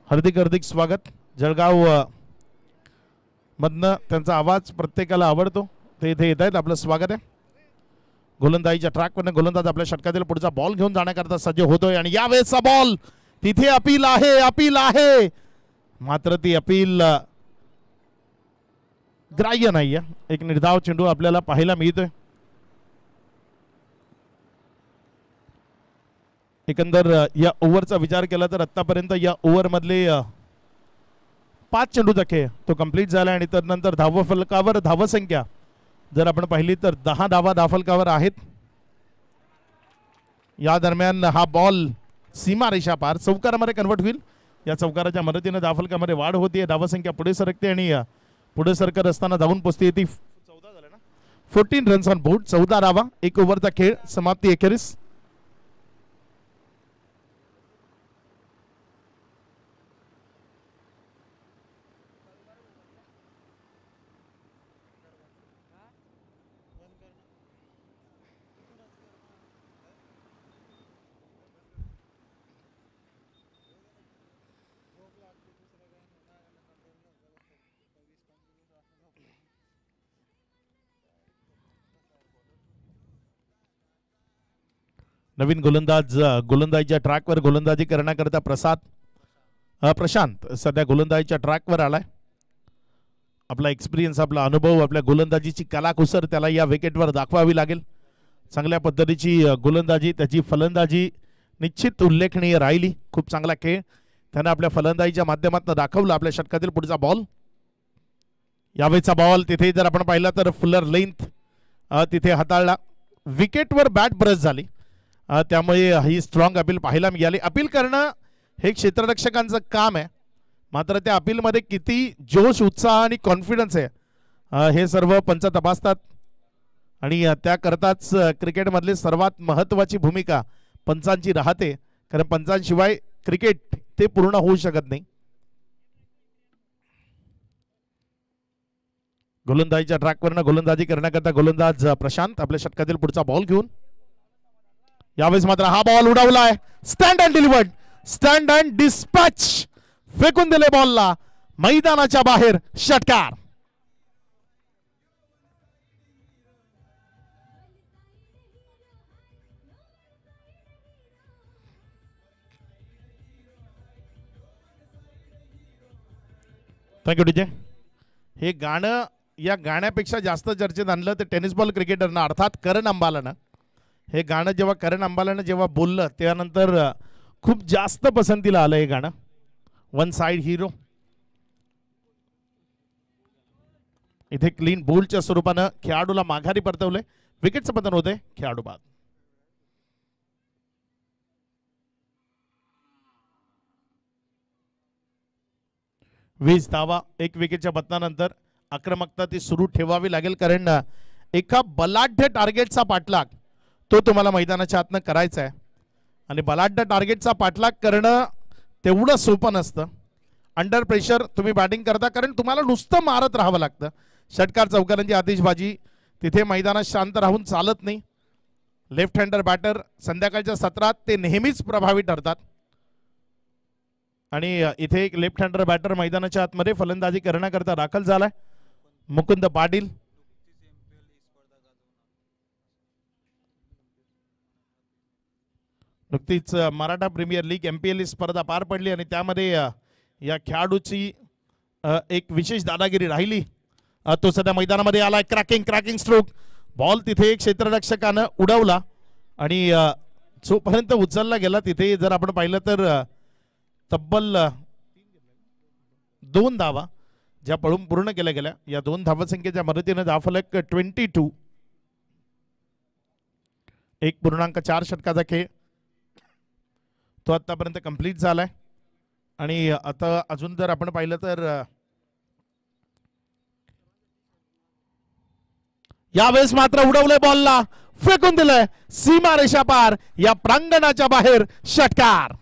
हार्दिक हार्दिक स्वागत. जळगाव मधनं त्यांचा आवाज प्रत्येकाला आवडतो. ते इथे येत आहेत. आपलं स्वागत आहे. गोलंदाजीच्या ट्रॅकवरनं गोलंदाज आपल्या षटकातील पुढचा बॉल घेऊन जाण्याकरता सज्ज होतोय आणि यावेळेचा बॉल तिथे अपील आहे मात्र ती अपील ग्राह्य नाहीये. एक निर्धाव चेंडू आपल्याला पाहायला मिळतोय. एकंदर या ओव्हरचा विचार केला तर आतापर्यंत या ओव्हर मधले 5 चेंडूचा खेळ तो कंप्लीट झाला आणि त्यानंतर धावफलकावर धावसंख्या जर आपण पाहिली तर 10 धावा धावफलकावर आहेत. या दरम्यान हा बॉल सीमा रेषा पार चौकारामध्ये कन्वर्ट होईल. या चौकाराच्या मदतीने धावफलकामध्ये वाढ होते, धावसंख्या पुढे सरकते आणि पुढे सरकत असताना धावून पोचते. ती 14 रन्स ऑन बोर्ड, 14 धावा, 1 ओव्हरचा खेळ, समाप्ती 21. नवीन गोलंदाज गोलंदाजीच्या ट्रॅकवर गोलंदाजी करण्याकरता प्रशांत सध्या गोलंदाजीच्या ट्रॅकवर आलाय. आपला एक्सपिरियन्स, आपला अनुभव, आपल्या गोलंदाजीची कलाकुसर त्याला या विकेटवर दाखवावी लागेल. चांगल्या पद्धतीची गोलंदाजी, त्याची फलंदाजी निश्चित उल्लेखनीय राहिली. खूप चांगला खेळ त्यानं आपल्या फलंदाजीच्या माध्यमातून दाखवला. आपल्या षटकातील पुढचा बॉल, यावेळीचा बॉल तिथे जर आपण पाहिला तर फुलर लेंथ तिथे हाताळला, विकेटवर बॅट ब्रश झाली. त्यामुळे ही स्ट्रॉंग अपील पाहायला मिळाली. अपील करणं हे क्षेत्ररक्षकांचं काम आहे, मात्र त्या अपीलमध्ये किती जोश, उत्साह आणि कॉन्फिडन्स आहे हे सर्व पंच तपासतात. आणि त्याकरताच क्रिकेटमधली सर्वात महत्त्वाची भूमिका पंचांची राहते, कारण पंचांशिवाय क्रिकेट ते पूर्ण होऊ शकत नाही. गोलंदाजीच्या ट्रॅकवरनं गोलंदाजी करण्याकरता गोलंदाज प्रशांत आपल्या षटकातील पुढचा बॉल घेऊन, यावेळेस मात्र हा बॉल उडवलाय. Stand and delivered, stand and dispatch, फेकून दिले बॉलला मैदानाच्या बाहेर, षटकार. Thank you DJ. हे गाणं, या गाण्यापेक्षा जास्त चर्चेत आणलं तर टेनिस बॉल क्रिकेटरनं अर्थात करण अंबालानं, हे गाणं जेव्हा करण अंबालानं जेव्हा बोललं त्यानंतर खूप जास्त पसंतीला आलं हे गाणं. One side hero. इथे क्लीन बोल्डच्या स्वरूपानं खेळाडूला माघारी परतवले. विकेटचं पतन होते खेळाडू बाद. वीस धावा 1 विकेटच्या पतनानंतर आक्रमकता ती सुरू ठेवावी लागेल, कारण एका बलाढ्य टार्गेटचा पाठलाग तो तुम्हाला मैदानाच्या आतनं करायचा आहे. आणि बलाढ्य टार्गेटचा पाठलाग करणं तेवढं सोपं नसतं. अंडर प्रेशर तुम्ही बॅटिंग करता, कारण तुम्हाला नुसतं मारत राहावं लागतं. षटकार चौकारांची आतिषबाजी तिथे मैदानात शांत राहून चालत नाही. लेफ्ट हँडर बॅटर संध्याकाळच्या सत्रात ते नेहमीच प्रभावी ठरतात. आणि इथे एक लेफ्ट हँडर बॅटर मैदानाच्या आतमध्ये फलंदाजी करण्याकरता दाखल झालाय, मुकुंद पाटील. नुकतीच मराठा प्रीमियर लीग MPL ही स्पर्धा पार पडली आणि त्यामध्ये या खेळाडूची एक विशेष दादागिरी राहिली. तो सध्या मैदानामध्ये आलाय. क्रॅकिंग स्ट्रोक, बॉल तिथे क्षेत्ररक्षकानं उडवला आणि जोपर्यंत उचलला गेला तिथे जर आपण पाहिलं तर तब्बल 2 धावा ज्या पळून पूर्ण केल्या गेल्या. या 2 धावसंख्येच्या मदतीने धावफलक 22. 1.4 षटकाचा खेळ तो आतापर्यंत कंप्लीट झालाय. आणि आता अजून जर आपण पाहिलं तर यावेळेस मात्र उडवले बॉलला, फेकून दिलंय सीमा रेषा पार, या प्रांगणाच्या बाहेर, षटकार.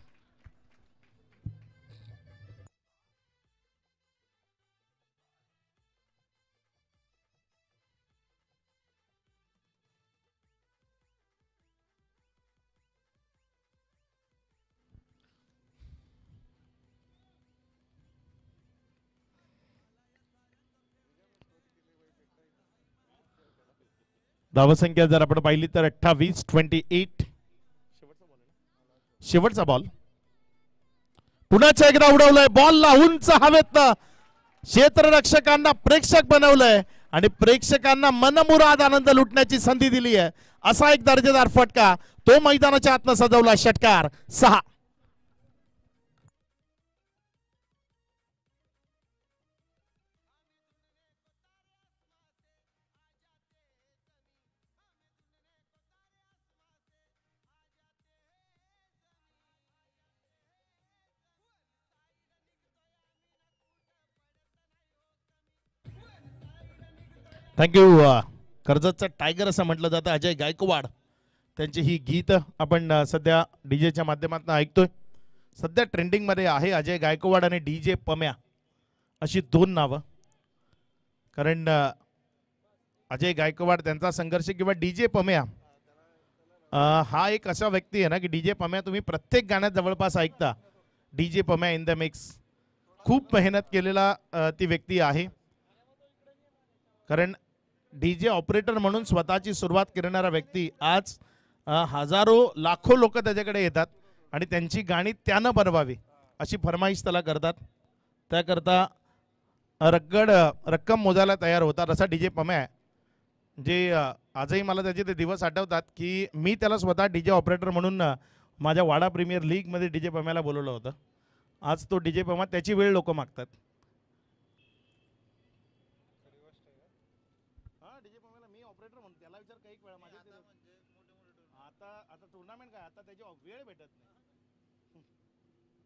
धावसंख्या जर आपण पाहिली तर 28. शेवटचा बॉल पुन्हा एकदा उडवलंय बॉलला उंच हवेत, क्षेत्ररक्षकांना प्रेक्षक बनवलंय आणि प्रेक्षकांना मनमुराद आनंद लुटण्याची संधी दिली आहे. असा एक दर्जेदार फटका तो मैदानाच्या आतनं सजवला. षटकार 6. थँक्यू. कर्जतचा टायगर असं म्हटलं जातं अजय गायकवाड, त्यांची ही गीत आपण सध्या डीजेच्या माध्यमातून ऐकतोय. सध्या ट्रेंडिंगमध्ये आहे अजय गायकवाड आणि डीजे पम्या अशी दोन नावं. कारण अजय गायकवाड त्यांचा संघर्ष किंवा डीजे पम्या हा एक असा व्यक्ती आहे ना की डीजे पम्या तुम्ही प्रत्येक गाण्यात जवळपास ऐकता. DJ Pamya in the mix. खूप मेहनत केलेला ती व्यक्ती आहे. कारण डीजे ऑपरेटर म्हणून स्वतःची सुरुवात करणारा व्यक्ती आज हजारो लाखो लोक त्याच्याकडे येतात आणि त्यांची गाणी त्यानं बनवावी अशी फरमाईश त्याला करतात. त्याकरता रगड रक्कम मोजायला तयार होतात असा डीजे पम्या आहे. जे आजही मला त्याचे ते दिवस आठवतात की मी त्याला स्वतः डीजे ऑपरेटर म्हणून माझ्या वाडा प्रीमियर लीगमध्ये डीजे पम्याला बोलवलं होतं. आज तो डीजे पम्या त्याची वेळ लोक मागतात. डीजे पम्याला मी ऑपरेटर म्हणतो त्याला विचार काही वेळा माझ्या आता आता टुर्नामेंट काय आता त्याची वेळ भेटत नाही.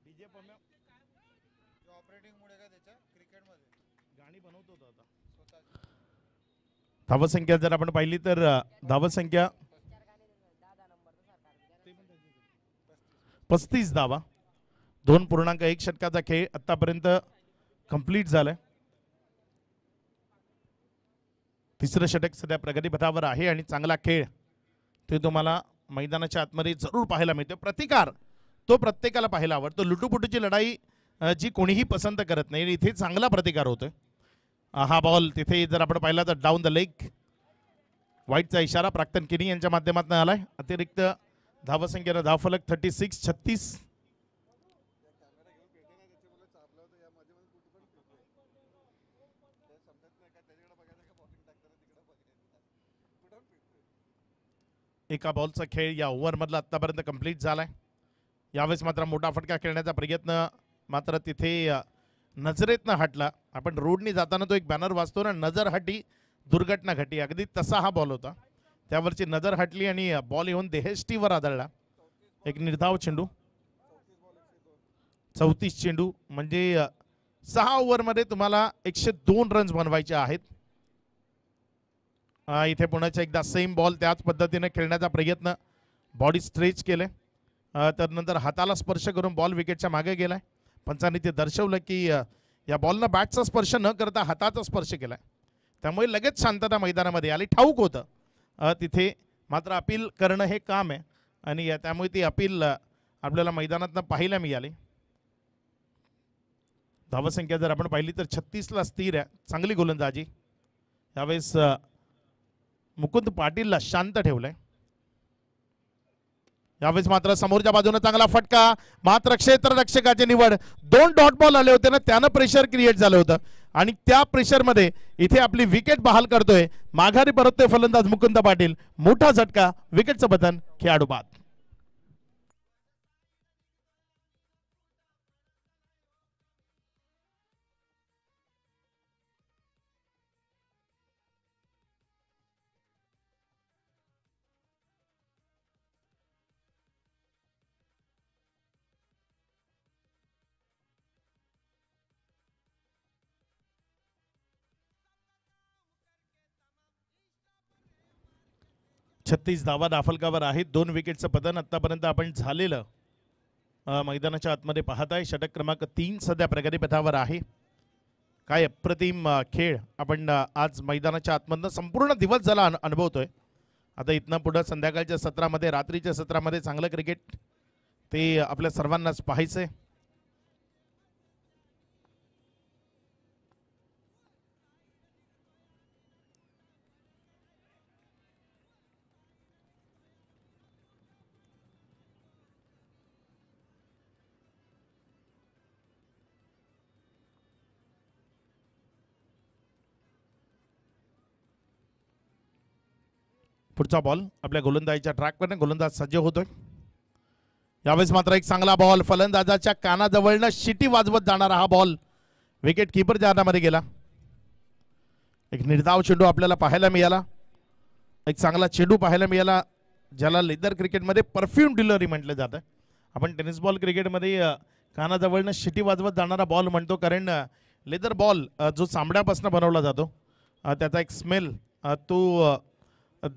डीजे पम्या ऑपरेटिंग मुळे काय त्याच्या क्रिकेटमध्ये गाणी बनवतो तो आता. धावसंख्या जर आपण पाहिली तर धावसंख्या 35 धावा. 2.1 षटकाचा खेळ आतापर्यंत कंप्लीट झालाय. तिसरं षटक सध्या प्रगतीपथावर आहे आणि चांगला खेळ ते तुम्हाला मैदानाच्या आतमध्ये जरूर पाहायला मिळतो. प्रतिकार तो प्रत्येकाला पाहायला आवडतो. लुटूपुटूची लढाई जी कोणीही पसंत करत नाही. इथे चांगला प्रतिकार होतोय. हा बॉल तिथे जर आपण पाहिला तर डाऊन द लेग. वाईटचा इशारा प्राक्तन किनी यांच्या माध्यमातून आलाय. अतिरिक्त धावसंख्येनं धावफलक 36-36. एका बॉलचा खेळ या ओव्हरमधला आत्तापर्यंत कंप्लीट झालाय. यावेळेस मात्र मोठा फटका खेळण्याचा प्रयत्न मात्र तिथे नजरेतनं हटला. आपण रोडनी जाताना तो एक बॅनर वाचतो ना, नजर हटी दुर्घटना घटी. अगदी तसा हा बॉल होता. त्यावरची नजर हटली आणि बॉल येऊन देहेष्टीवर आदळला. एक निर्धाव चेंडू. 34 चेंडू म्हणजे 6 ओव्हरमध्ये तुम्हाला 102 रन्स बनवायचे आहेत. इथे पुण्याचा एकदा सेम बॉल त्याच पद्धतीने खेळण्याचा प्रयत्न. बॉडी स्ट्रेच केले तर नंतर हाताला स्पर्श करून बॉल विकेटच्या मागे गेलाय. पंचांनी ते दर्शवलं की या बॉलनं बॅटचा स्पर्श न करता हाताचा स्पर्श केलाय. त्यामुळे लगेच शांतता मैदानामध्ये आली. ठाऊक होतं तिथे मात्र अपील करणं हे काम आहे आणि त्यामुळे ती अपील आपल्याला मैदानातनं पाहायला मिळाली. धावसंख्या जर आपण पाहिली तर 36ला स्थिर आहे. चांगली गोलंदाजी. यावेळेस मुकुंद पाटीलला शांत ठेवलंय. यावेळेस मात्र समोरच्या बाजूने चांगला फटका. मात्र क्षेत्ररक्षकाची निवड. 2 डॉट बॉल आले होते ना, त्यानं प्रेशर क्रिएट झालं होतं आणि त्या प्रेशरमध्ये इथे आपली विकेट बहाल करतोय. माघारी परततोय फलंदाज मुकुंद पाटील. मोठा झटका. विकेटचं पतन. खेळाडू बाद. छत्तीस धावा दाफलकावर आहेत. 2 विकेटचं पतन आतापर्यंत आपण झालेलं मैदानाच्या आतमध्ये पाहताय. षटक क्रमांक 3 सध्या प्रगतीपथावर आहे. काय अप्रतिम खेळ आपण आज मैदानाच्या आतमधनं संपूर्ण दिवस झाला अनुभवतोय. आता इथनं पुढं संध्याकाळच्या सत्रामध्ये, रात्रीच्या सत्रामध्ये चांगलं क्रिकेट ते आपल्या सर्वांनाच पाहायचंय. पुढचा बॉल आपल्या गोलंदाजीच्या ट्रॅकवर. गोलंदाज सज्ज होतोय. यावेळेस मात्र एक चांगला बॉल. फलंदाजाच्या कानाजवळनं शिटी वाजवत जाणारा हा बॉल विकेट कीपरच्या हातामध्ये गेला. एक निर्धाव चेंडू आपल्याला पाहायला मिळाला. एक चांगला चेंडू पाहायला मिळाला ज्याला लेदर क्रिकेटमध्ये परफ्यूम डिलिव्हरी म्हटलं जातं. आपण टेनिस बॉल क्रिकेटमध्ये कानाजवळनं शिटी वाजवत जाणारा बॉल म्हणतो, कारण लेदर बॉल जो चामड्यापासून बनवला जातो त्याचा एक स्मेल तो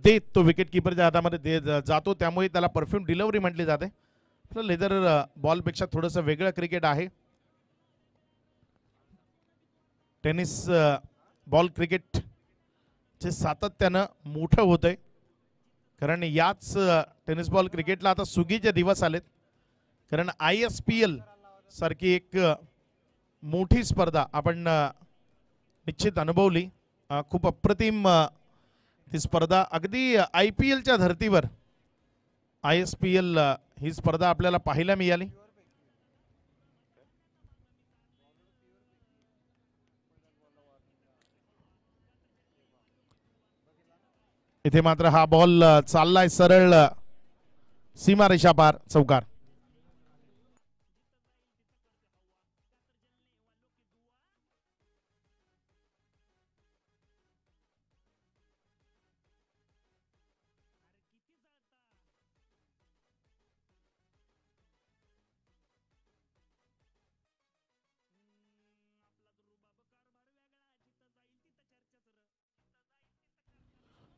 देत तो विकेट किपरच्या हातामध्ये जातो, त्यामुळे त्याला परफ्यूम डिलिव्हरी म्हटली जाते. आपलं लेदर बॉलपेक्षा थोडंसं वेगळं क्रिकेट आहे. टेनिस बॉल क्रिकेट चे सातत्यानं मोठं होतंय, कारण याच टेनिस बॉल क्रिकेटला आता सुगीचे दिवस आलेत. कारण ISPL सारखी एक मोठी स्पर्धा आपण निश्चित अनुभवली. खूप अप्रतिम ती स्पर्धा, अगदी IPLच्या धर्तीवर ISPL ही स्पर्धा आपल्याला पाहायला मिळाली. इथे मात्र हा बॉल चाललाय सरळ सीमारेषा पार चौकार.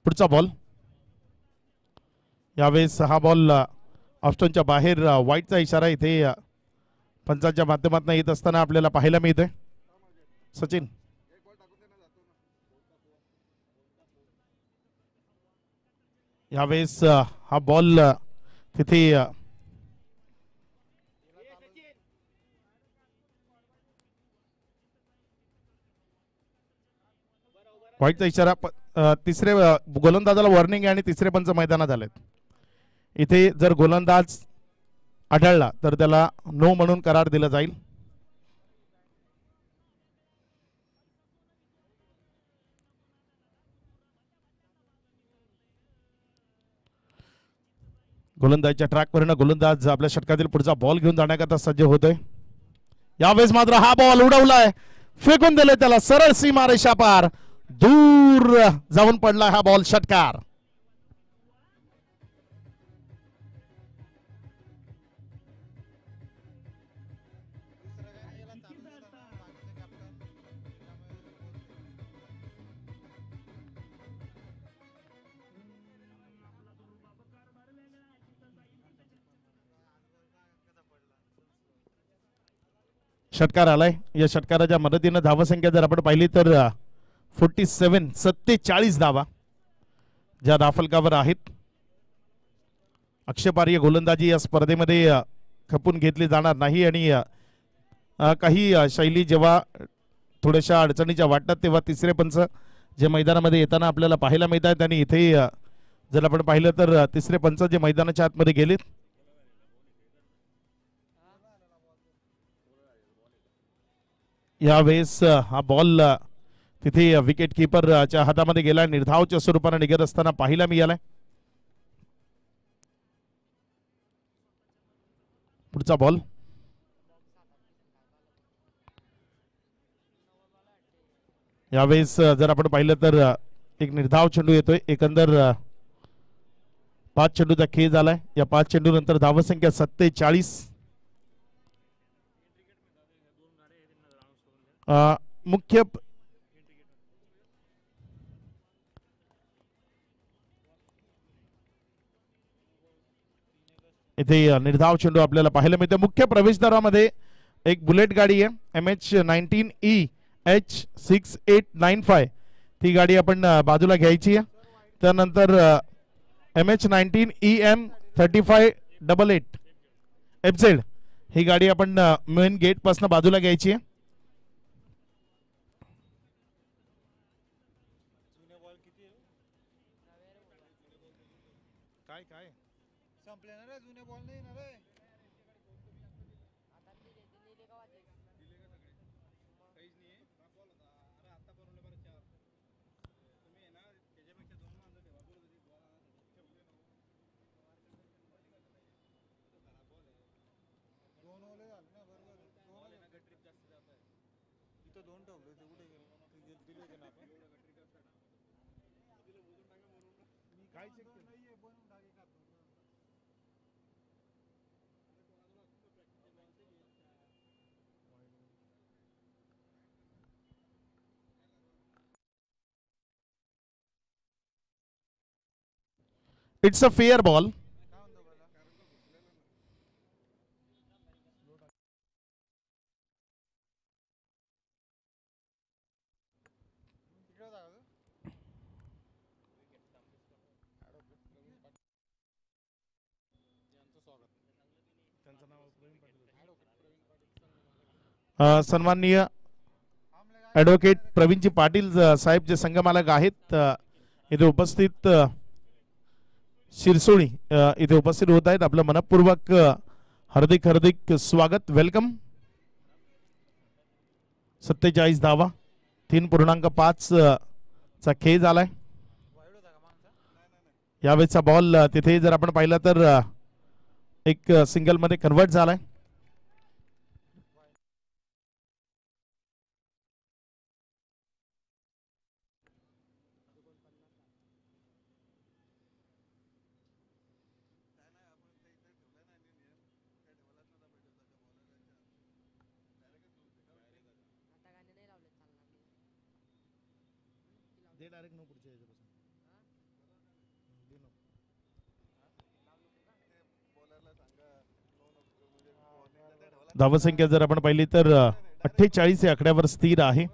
पुढचा बॉल, यावेळेस हा बॉल ऑफस्टोनच्या बाहेर वाईटचा इशारा इथे पंचांच्या माध्यमातून येत असताना आपल्याला पाहायला मिळतोय. सचिन, यावेळेस हा बॉल तिथे व्हाईटचा इशारा. तिसरे गोलंदाजाला वॉर्निंग आहे आणि तिसरे पंच मैदानात आलेत. इथे जर गोलंदाज आढळला तर त्याला नो म्हणून करार दिला जाईल. गोलंदाजच्या ट्रॅकवरनं गोलंदाज आपल्या षटकातील पुढचा बॉल घेऊन जाण्याकरता सज्ज होतोय. यावेळेस मात्र हा बॉल उडवलाय, फेकून दिले त्याला सरळ सीमारेषा पार, दूर जाऊन पडला हा बॉल. षटकार. षटकार आलाय. या षटकाराच्या मदतीनं धावसंख्या जर आपण पाहिली तर 47 धावा ज्या धाफलकावर आहेत. आक्षेपार्ह गोलंदाजी या स्पर्धेमध्ये खपून घेतली जाणार नाही आणि काही शैली जेव्हा थोड्याशा अडचणीच्या वाटतात तेव्हा तिसरे पंच जे मैदानामध्ये येताना आपल्याला पाहायला मिळतात आणि इथे जर आपण पाहिलं तर तिसरे पंच जे मैदानाच्या आतमध्ये गेलेत. यावेळेस हा बॉल तिथे विकेट किपरच्या हातामध्ये गेला, निर्धावच्या स्वरूपाने निघत असताना पाहायला मिळालाय. पुढचा बॉल, यावेळेस जर आपण पाहिलं तर एक निर्धाव चेंडू येतोय. एकंदर 5 चेंडूचा खेळ झालाय. या 5 चेंडू नंतर धावसंख्या 47. मुख्य इथे निर्धाव चेंडू आपल्याला पाहायला मिळते. मुख्य प्रवेशद्वारामध्ये एक बुलेट गाडी आहे MH19EH6895. ती गाडी आपण बाजूला घ्यायची आहे. त्यानंतर MH19EM3588 FZ ही गाडी आपण मेन गेट पासून बाजूला घ्यायची आहे. काय संपले ना रे जुने बॉल नाही ना रे. दोन ओले झाले ना, बरोबर इथं 2 ठेवले ते कुठे गेले दिले होते ना आपण. काय चेक नाहीये बनवून टाके. It's a fair ball. सन्माननीय ॲडव्होकेट प्रवीणजी पाटील साहेब जे संघमालक आहेत इथे उपस्थित शिरसोळी इथे उपस्थित होत आहेत. आपलं मनपूर्वक हार्दिक हार्दिक स्वागत, वेलकम. 47 धावा, 3.5 चा खेळ झालाय. यावेळेचा बॉल तिथे जर आपण पाहिला तर एक सिंगल मध्ये कन्वर्ट झालाय. धावसंख्या जर आपण पाहिली तर 48 या आकड्यावर स्थिर आहे.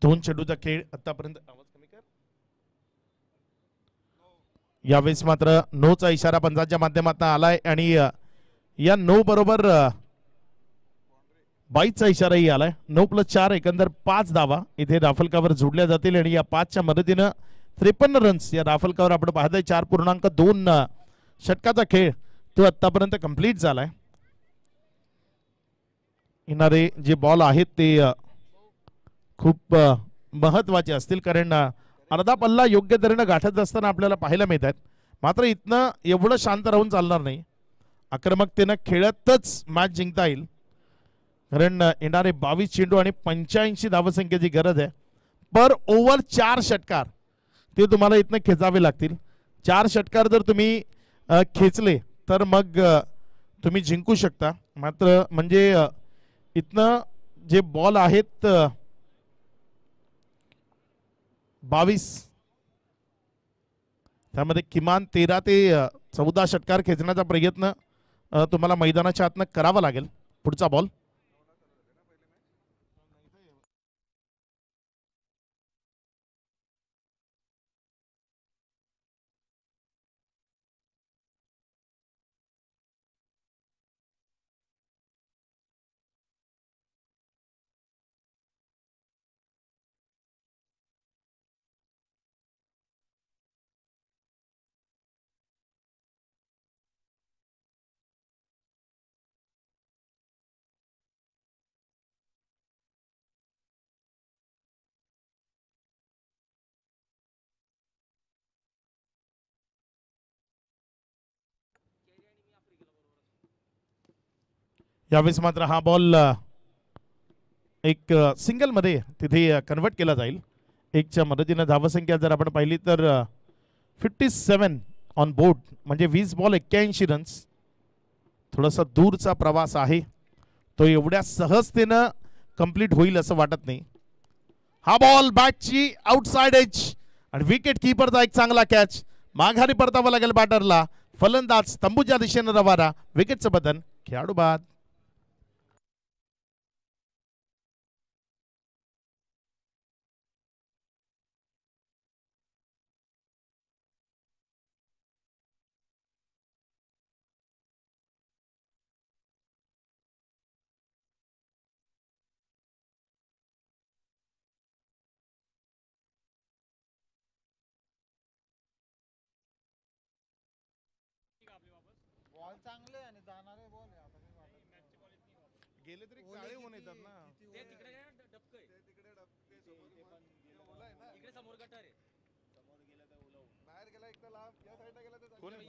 दोन चेंडूचा खेळ आतापर्यंत. यावेळेस मात्र नोचा इशारा पंचांच्या माध्यमातून आलाय आणि या 9 बरोबर 22चा इशाराही आलाय. 9+4 एकंदर 5 धावा इथे राफलकावर जोडल्या जातील आणि या 5च्या मदतीनं 53 रन्स या राफलकावर आपण पाहतोय. 4.2 षटकाचा खेळ तो आतापर्यंत कंप्लीट झालाय. येणारे जे बॉल आहेत ते खूप महत्वाचे असतील, कारण अर्धा पल्ला योग्य तऱ्हेनं गाठत असताना आपल्याला पाहायला मिळत आहेत. मात्र इथनं एवढं शांत राहून चालणार नाही, आक्रमकतेनं खेळतच मॅच जिंकता येईल. कारण येणारे 22 चेंडू आणि 85 धावसंख्येची गरज आहे. पर ओव्हर 4 षटकार ते तुम्हाला इथनं खेचावे लागतील. 4 षटकार जर तुम्ही खेचले तर मग तुम्ही जिंकू शकता. मात्र म्हणजे इथनं जे बॉल आहेत 22, त्यामध्ये किमान 13 ते 14 षटकार खेचण्याचा प्रयत्न तुम्हाला मैदानाच्या आतनं करावा लागेल. पुढचा बॉल यावेळेस मात्र हा बॉल एक सिंगल मध्ये तिथे कन्वर्ट केला जाईल. 1च्या मदतीनं धावसंख्या जर आपण पाहिली तर 57 ऑन बोर्ड, म्हणजे 20 बॉल 81 रन्स. थोडासा दूरचा प्रवास आहे, तो एवढ्या सहजतेनं कंप्लीट होईल असं वाटत नाही. हा बॉल बॅटची आउटसाइड एज आणि विकेट कीपरचा एक चांगला कॅच. माघारी परतावं लागेल बॅटरला. फलंदाज तंबूच्या दिशेनं रवाना. विकेटचं बटन खेळाडू बाद. बॉल चांगले आणि जाणारे बॉल आहे. आता काही वाटत नाही. गेले तरी काळे होऊन येतात ना. ते तिकडे डबके समोर आहे ना. इकडे समोर गटार आहे. समोर गेला तर ओला बाहेर गेला एक तर लांब, या साईडला गेला तर कोण आहे?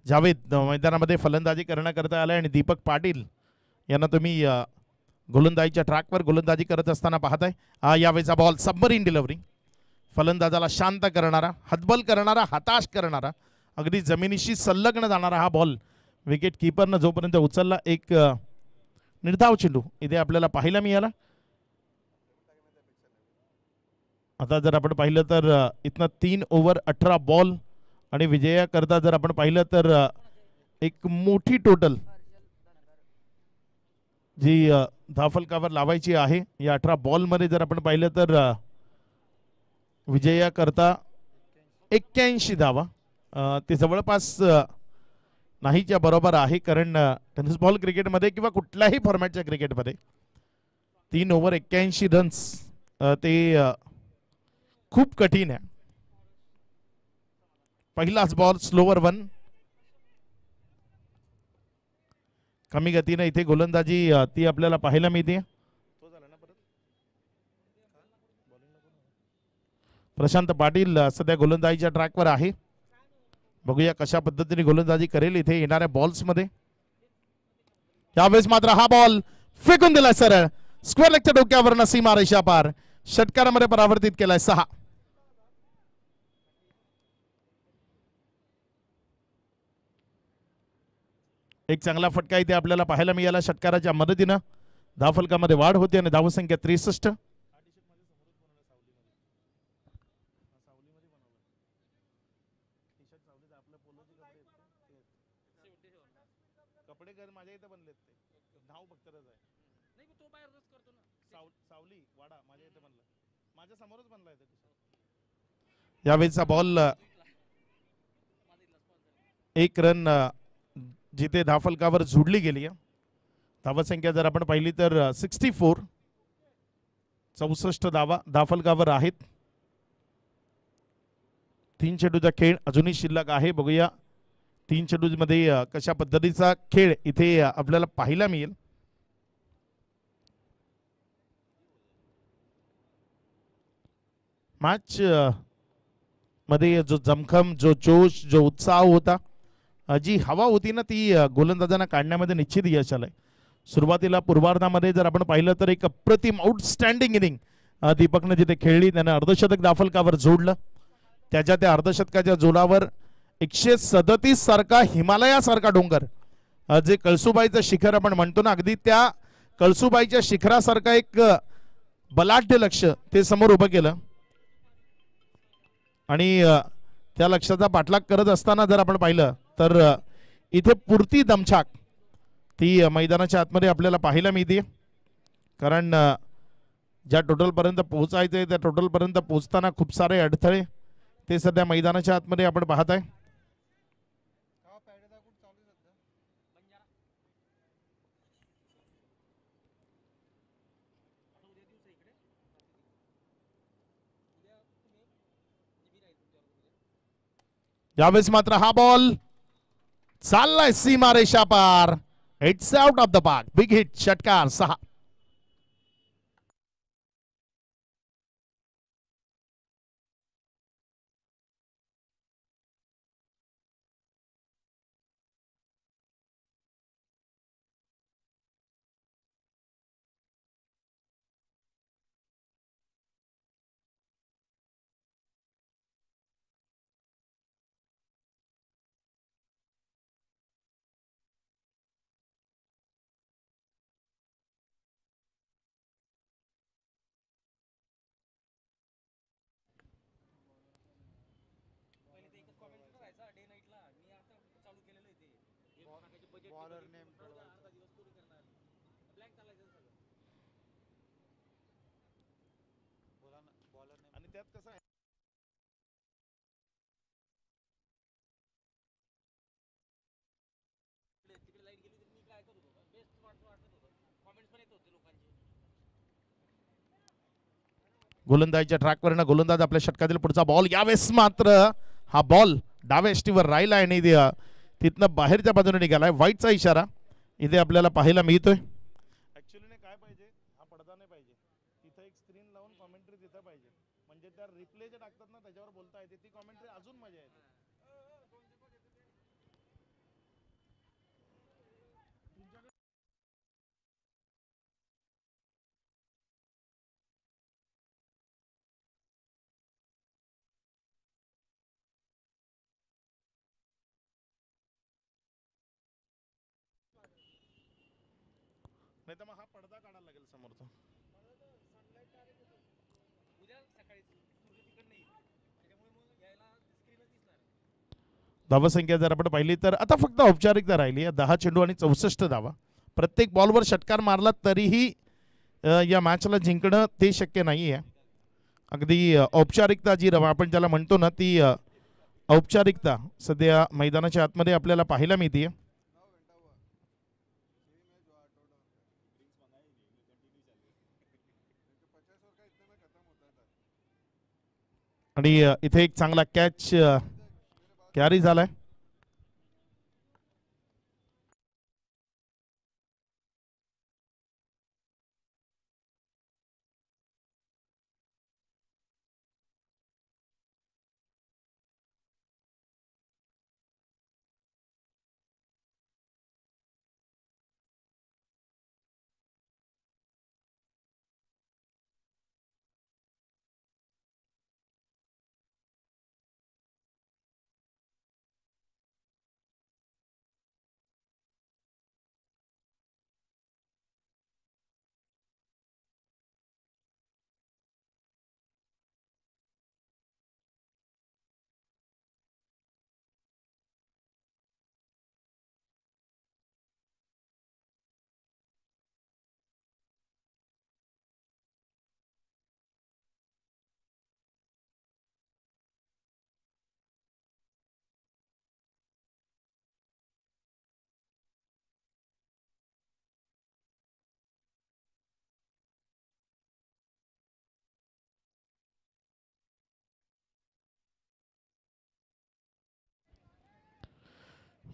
जावेद मैदानामध्ये फलंदाजी करण्याकरता आलाय आणि दीपक पाटील यांना तुम्ही गोलंदाजीच्या ट्रॅकवर गोलंदाजी करत असताना पाहताय. यावेळेचा बॉल सबमरीन डिलिव्हरी. फलंदाजाला शांत करणारा, हतबल करणारा, हताश करणारा अगदी जमिनीशी संलग्न जाणारा हा बॉल विकेट किपरनं जोपर्यंत उचलला एक निर्धाव चेंडू इथे आपल्याला पाहायला मिळाला. आता जर आपण पाहिलं तर इथनं 3 ओव्हर 18 बॉल आणि विजयाकरता जर आपण पाहिलं तर एक मोठी टोटल जी धावफलकावर लावायची आहे या 18 बॉलमध्ये जर आपण पाहिलं तर विजयाकरता 81 धावा ते जवळपास नाहीच्या बरोबर आहे. कारण टेनिस बॉल क्रिकेटमध्ये किंवा कुठल्याही फॉर्मॅटच्या क्रिकेटमध्ये 3 ओव्हर 81 रन्स ते खूप कठीण आहे. पहिलाच बॉल स्लोवर 1. कमी गतीने इथे गोलंदाजी ती आपल्याला पाहायला मिळते. प्रशांत पाटील सध्या गोलंदाजीच्या ट्रॅकवर आहे. बघूया कशा पद्धतीने गोलंदाजी करेल इथे येणाऱ्या बॉल्स मध्ये. यावेळेस मात्र हा बॉल फेकून दिलाय सरळ स्क्वेअर लेगच्या डोक्यावर सीमा रेषा पार. षटकारामध्ये परावर्तित केलाय 6. एक चांगला फटका इथे आपल्याला पाहायला मिळाला षटकाराच्या मदतीनं. धावफलकामध्ये वाढ होते आणि धावसंख्या 63. यावेळेचा बॉल एक रन जिथे धावफलकावर जोडली गेली. धावसंख्या जर आपण पाहिली तर 64. 64 धावा धावफलकावर आहेत. 3 चेंडूचा खेळ अजूनही शिल्लक आहे. बघूया 3 चेंडूमध्ये कशा पद्धतीचा खेळ इथे आपल्याला पाहायला मिळेल. मॅच मध्ये जो जमखम जो जोश जो उत्साह होता जी हवा होती ना ती गोलंदाजांना काढण्यामध्ये निश्चित यश आलंय. सुरुवातीला पूर्वार्धामध्ये जर आपण पाहिलं तर एक अप्रतिम आउटस्टँडिंग इनिंग दीपकनं जिथे खेळली त्यानं अर्धशतक धावफलकावर जोडलं. त्याच्या त्या अर्धशतकाच्या जोरावर 137 सारखा हिमालयासारखा डोंगर जे कळसुबाईचं शिखर आपण म्हणतो ना अगदी त्या कळसुबाईच्या शिखरासारखा एक बलाढ्य लक्ष ते समोर उभं केलं. आणि त्या लक्ष्याचा पाठलाग करत असताना जर आपण पाहिलं तर इथे पुरती दमछाक ती मैदानाच्या आतमध्ये आपल्याला पाहायला मिळते. कारण ज्या टोटलपर्यंत पोहोचायचं आहे त्या टोटलपर्यंत पोहोचताना खूप सारे अडथळे ते सध्या मैदानाच्या आतमध्ये आपण पाहत आहे. यावेळेस मात्र हा बॉल चाललाय सीमा रेषा पार. It's out of the park. Big hit षटकार 6. बॉलर नेम आणि त्यात कसं आहे गोलंदाजीच्या ट्रॅकवरनं गोलंदाज आपल्या षटकातील पुढचा बॉल. यावेळेस मात्र हा बॉल डाव्या यष्टीवर राहिला आणि तिथनं बाहेरच्या बाजूने निघालाय. वाईटचा इशारा इथे आपल्याला पाहायला मिळतोय. ऍक्च्युअली काय पाहिजे हा पडदा नाही पाहिजे. तिथे एक स्क्रीन लावून कॉमेंट्री तिथं पाहिजे म्हणजे त्या रिप्ले जे टाकतात ना त्याच्यावर बोलता येते ती कॉमेंट्री अजून मजा येते. नाही तर मग हा पडदा काढायला लागेल समोरचा. धावसंख्या जर आपण पाहिली तर आता फक्त औपचारिकता राहिली आहे. 10 चेंडू आणि 64 धावा. प्रत्येक बॉलवर षटकार मारला तरीही या मॅचला जिंकणं ते शक्य नाही आहे. अगदी औपचारिकता जी आपण ज्याला म्हणतो ना ती औपचारिकता सध्या मैदानाच्या आतमध्ये आपल्याला पाहायला मिळते. आणि इथे एक चांगला कॅच कॅरी झालाय.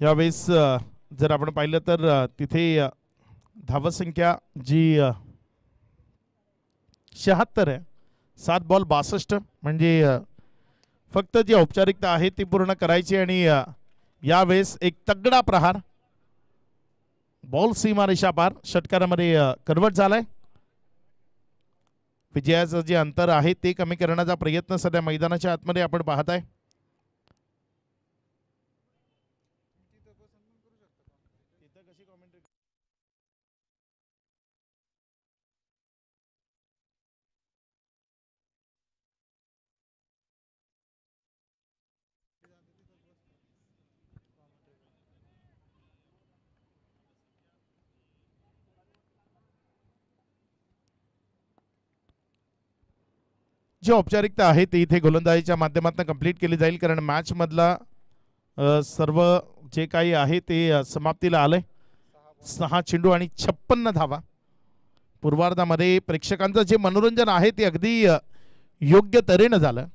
यावेळेस जर आपण पाहिलं तर तिथे धावसंख्या जी 76 आहे. 7 बॉल 62 म्हणजे फक्त जी औपचारिकता आहे ती पूर्ण करायची आणि यावेळेस एक तगडा प्रहार बॉल सीमा रेषा पार षटकारामध्ये कन्वर्ट झालाय. विजयाचं जे अंतर आहे ते कमी करण्याचा प्रयत्न सध्या मैदानाच्या आतमध्ये आपण पाहत आहे. जी औपचारिकता आहे ती इथे गोलंदाजीच्या माध्यमातून कंप्लीट केली जाईल कारण मॅच मधला सर्व जे काही आहे ते समाप्तीला आलंय. 6 चेंडू आणि 56 धावा. पूर्वार्धामध्ये प्रेक्षकांचं जे मनोरंजन आहे ते अगदी योग्य तऱ्हेनं झालं.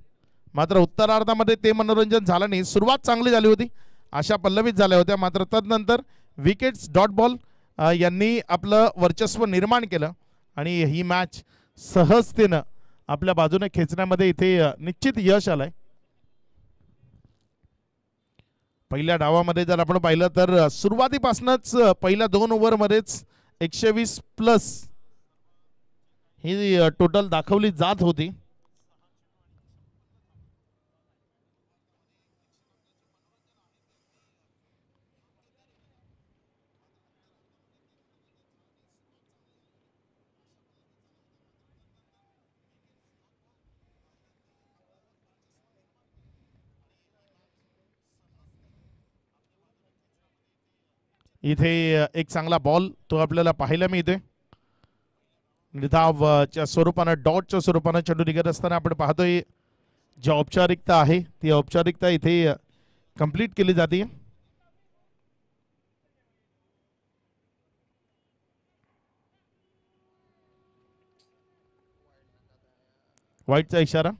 मात्र उत्तरार्धामध्ये ते मनोरंजन झालं नाही. सुरुवात चांगली झाली होती, आशा पल्लवित झाल्या होत्या, मात्र तदनंतर विकेट्स डॉट बॉल यांनी आपलं वर्चस्व निर्माण केलं आणि ही मॅच सहजतेनं आपल्या बाजूने खेचण्यामध्ये इथे निश्चित यश आलंय. पहिल्या डावामध्ये जर आपण पाहिलं तर सुरुवातीपासूनच पहिल्या 2 ओव्हरमध्येच 120 प्लस ही टोटल दाखवली जात होती. इथे एक चांगला बॉल तो आपल्याला पाहायला मिळतोय. निर्धावच्या स्वरूपानं डॉटच्या स्वरूपानं चेंडू निघत असताना आपण पाहतोय जी औपचारिकता आहे ती औपचारिकता इथे कंप्लीट केली जाते. वाईटचा इशारा.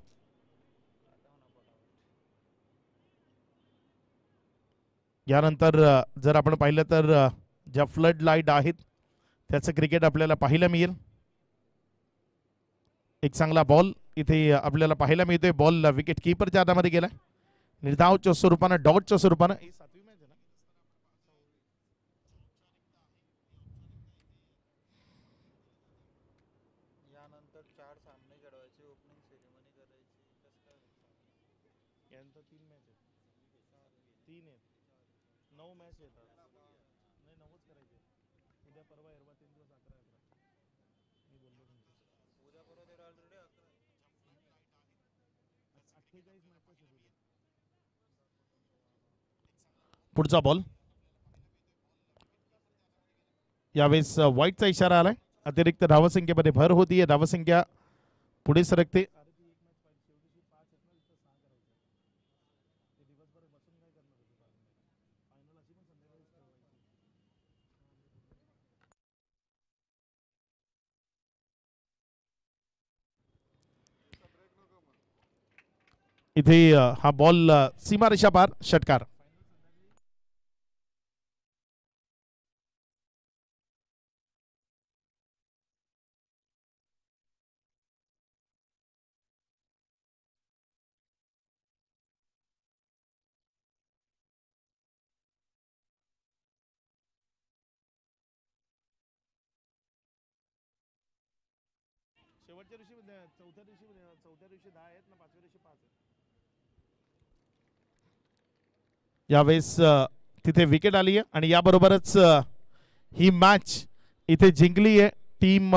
यानंतर जर आपण पाहिलं तर ज्या फ्लड लाईट आहेत त्याचं क्रिकेट आपल्याला पाहायला मिळेल. एक चांगला बॉल इथे आपल्याला पाहायला मिळतोय. बॉल विकेट कीपरच्या हातामध्ये गेला. निर्धावच्या स्वरूपानं डॉटच्या स्वरूपानं यानंतर 4 सामने खेळवायचे, ओपनिंग सेरेमनी करायची. कसं काय होईल? यांचं 3 मॅच आहेत. 3 आहेत. 9 मॅच येतात. नाही 9च करायचे. पुढचा बॉल यावेळेस व्हाईटचा इशारा आलाय. अतिरिक्त धावसंख्येमध्ये भर होतीये. धावसंख्या पुढे सरकते. इथे हा बॉल सीमारेषा पार, षटकार. शेवटच्या दिवशी चौथ्या दिवशी 10 आहेत ना, 5व्या दिवशी 5 आहेत. यावेळेस तिथे विकेट आली आहे आणि याबरोबरच ही मॅच इथे जिंकली आहे टीम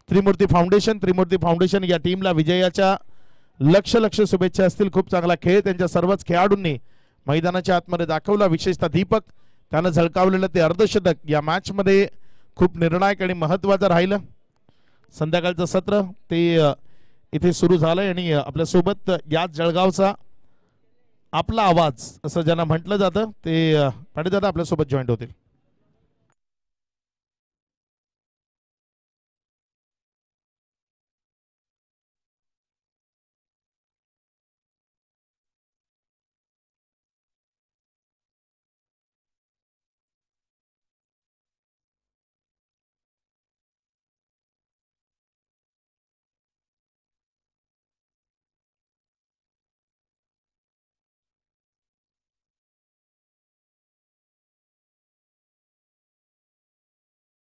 त्रिमूर्ती फाउंडेशन. त्रिमूर्ती फाउंडेशन या टीमला विजयाच्या लक्ष शुभेच्छा असतील. खूप चांगला खेळ त्यांच्या सर्वच खेळाडूंनी मैदानाच्या आतमध्ये दाखवला. विशेषतः दीपक त्यानं झळकावलेलं ते अर्धशतक या मॅच मध्ये खूप निर्णायक आणि महत्त्वाचं राहिलं. संध्याकाळचं सत्र ते इथे सुरू झालंय आणि आपल्या सोबत याच जळगावचा आपला आवाज असं ज्यांना म्हटलं जातं ते पाटील दादा आपल्या सोबत जॉईंट होतील.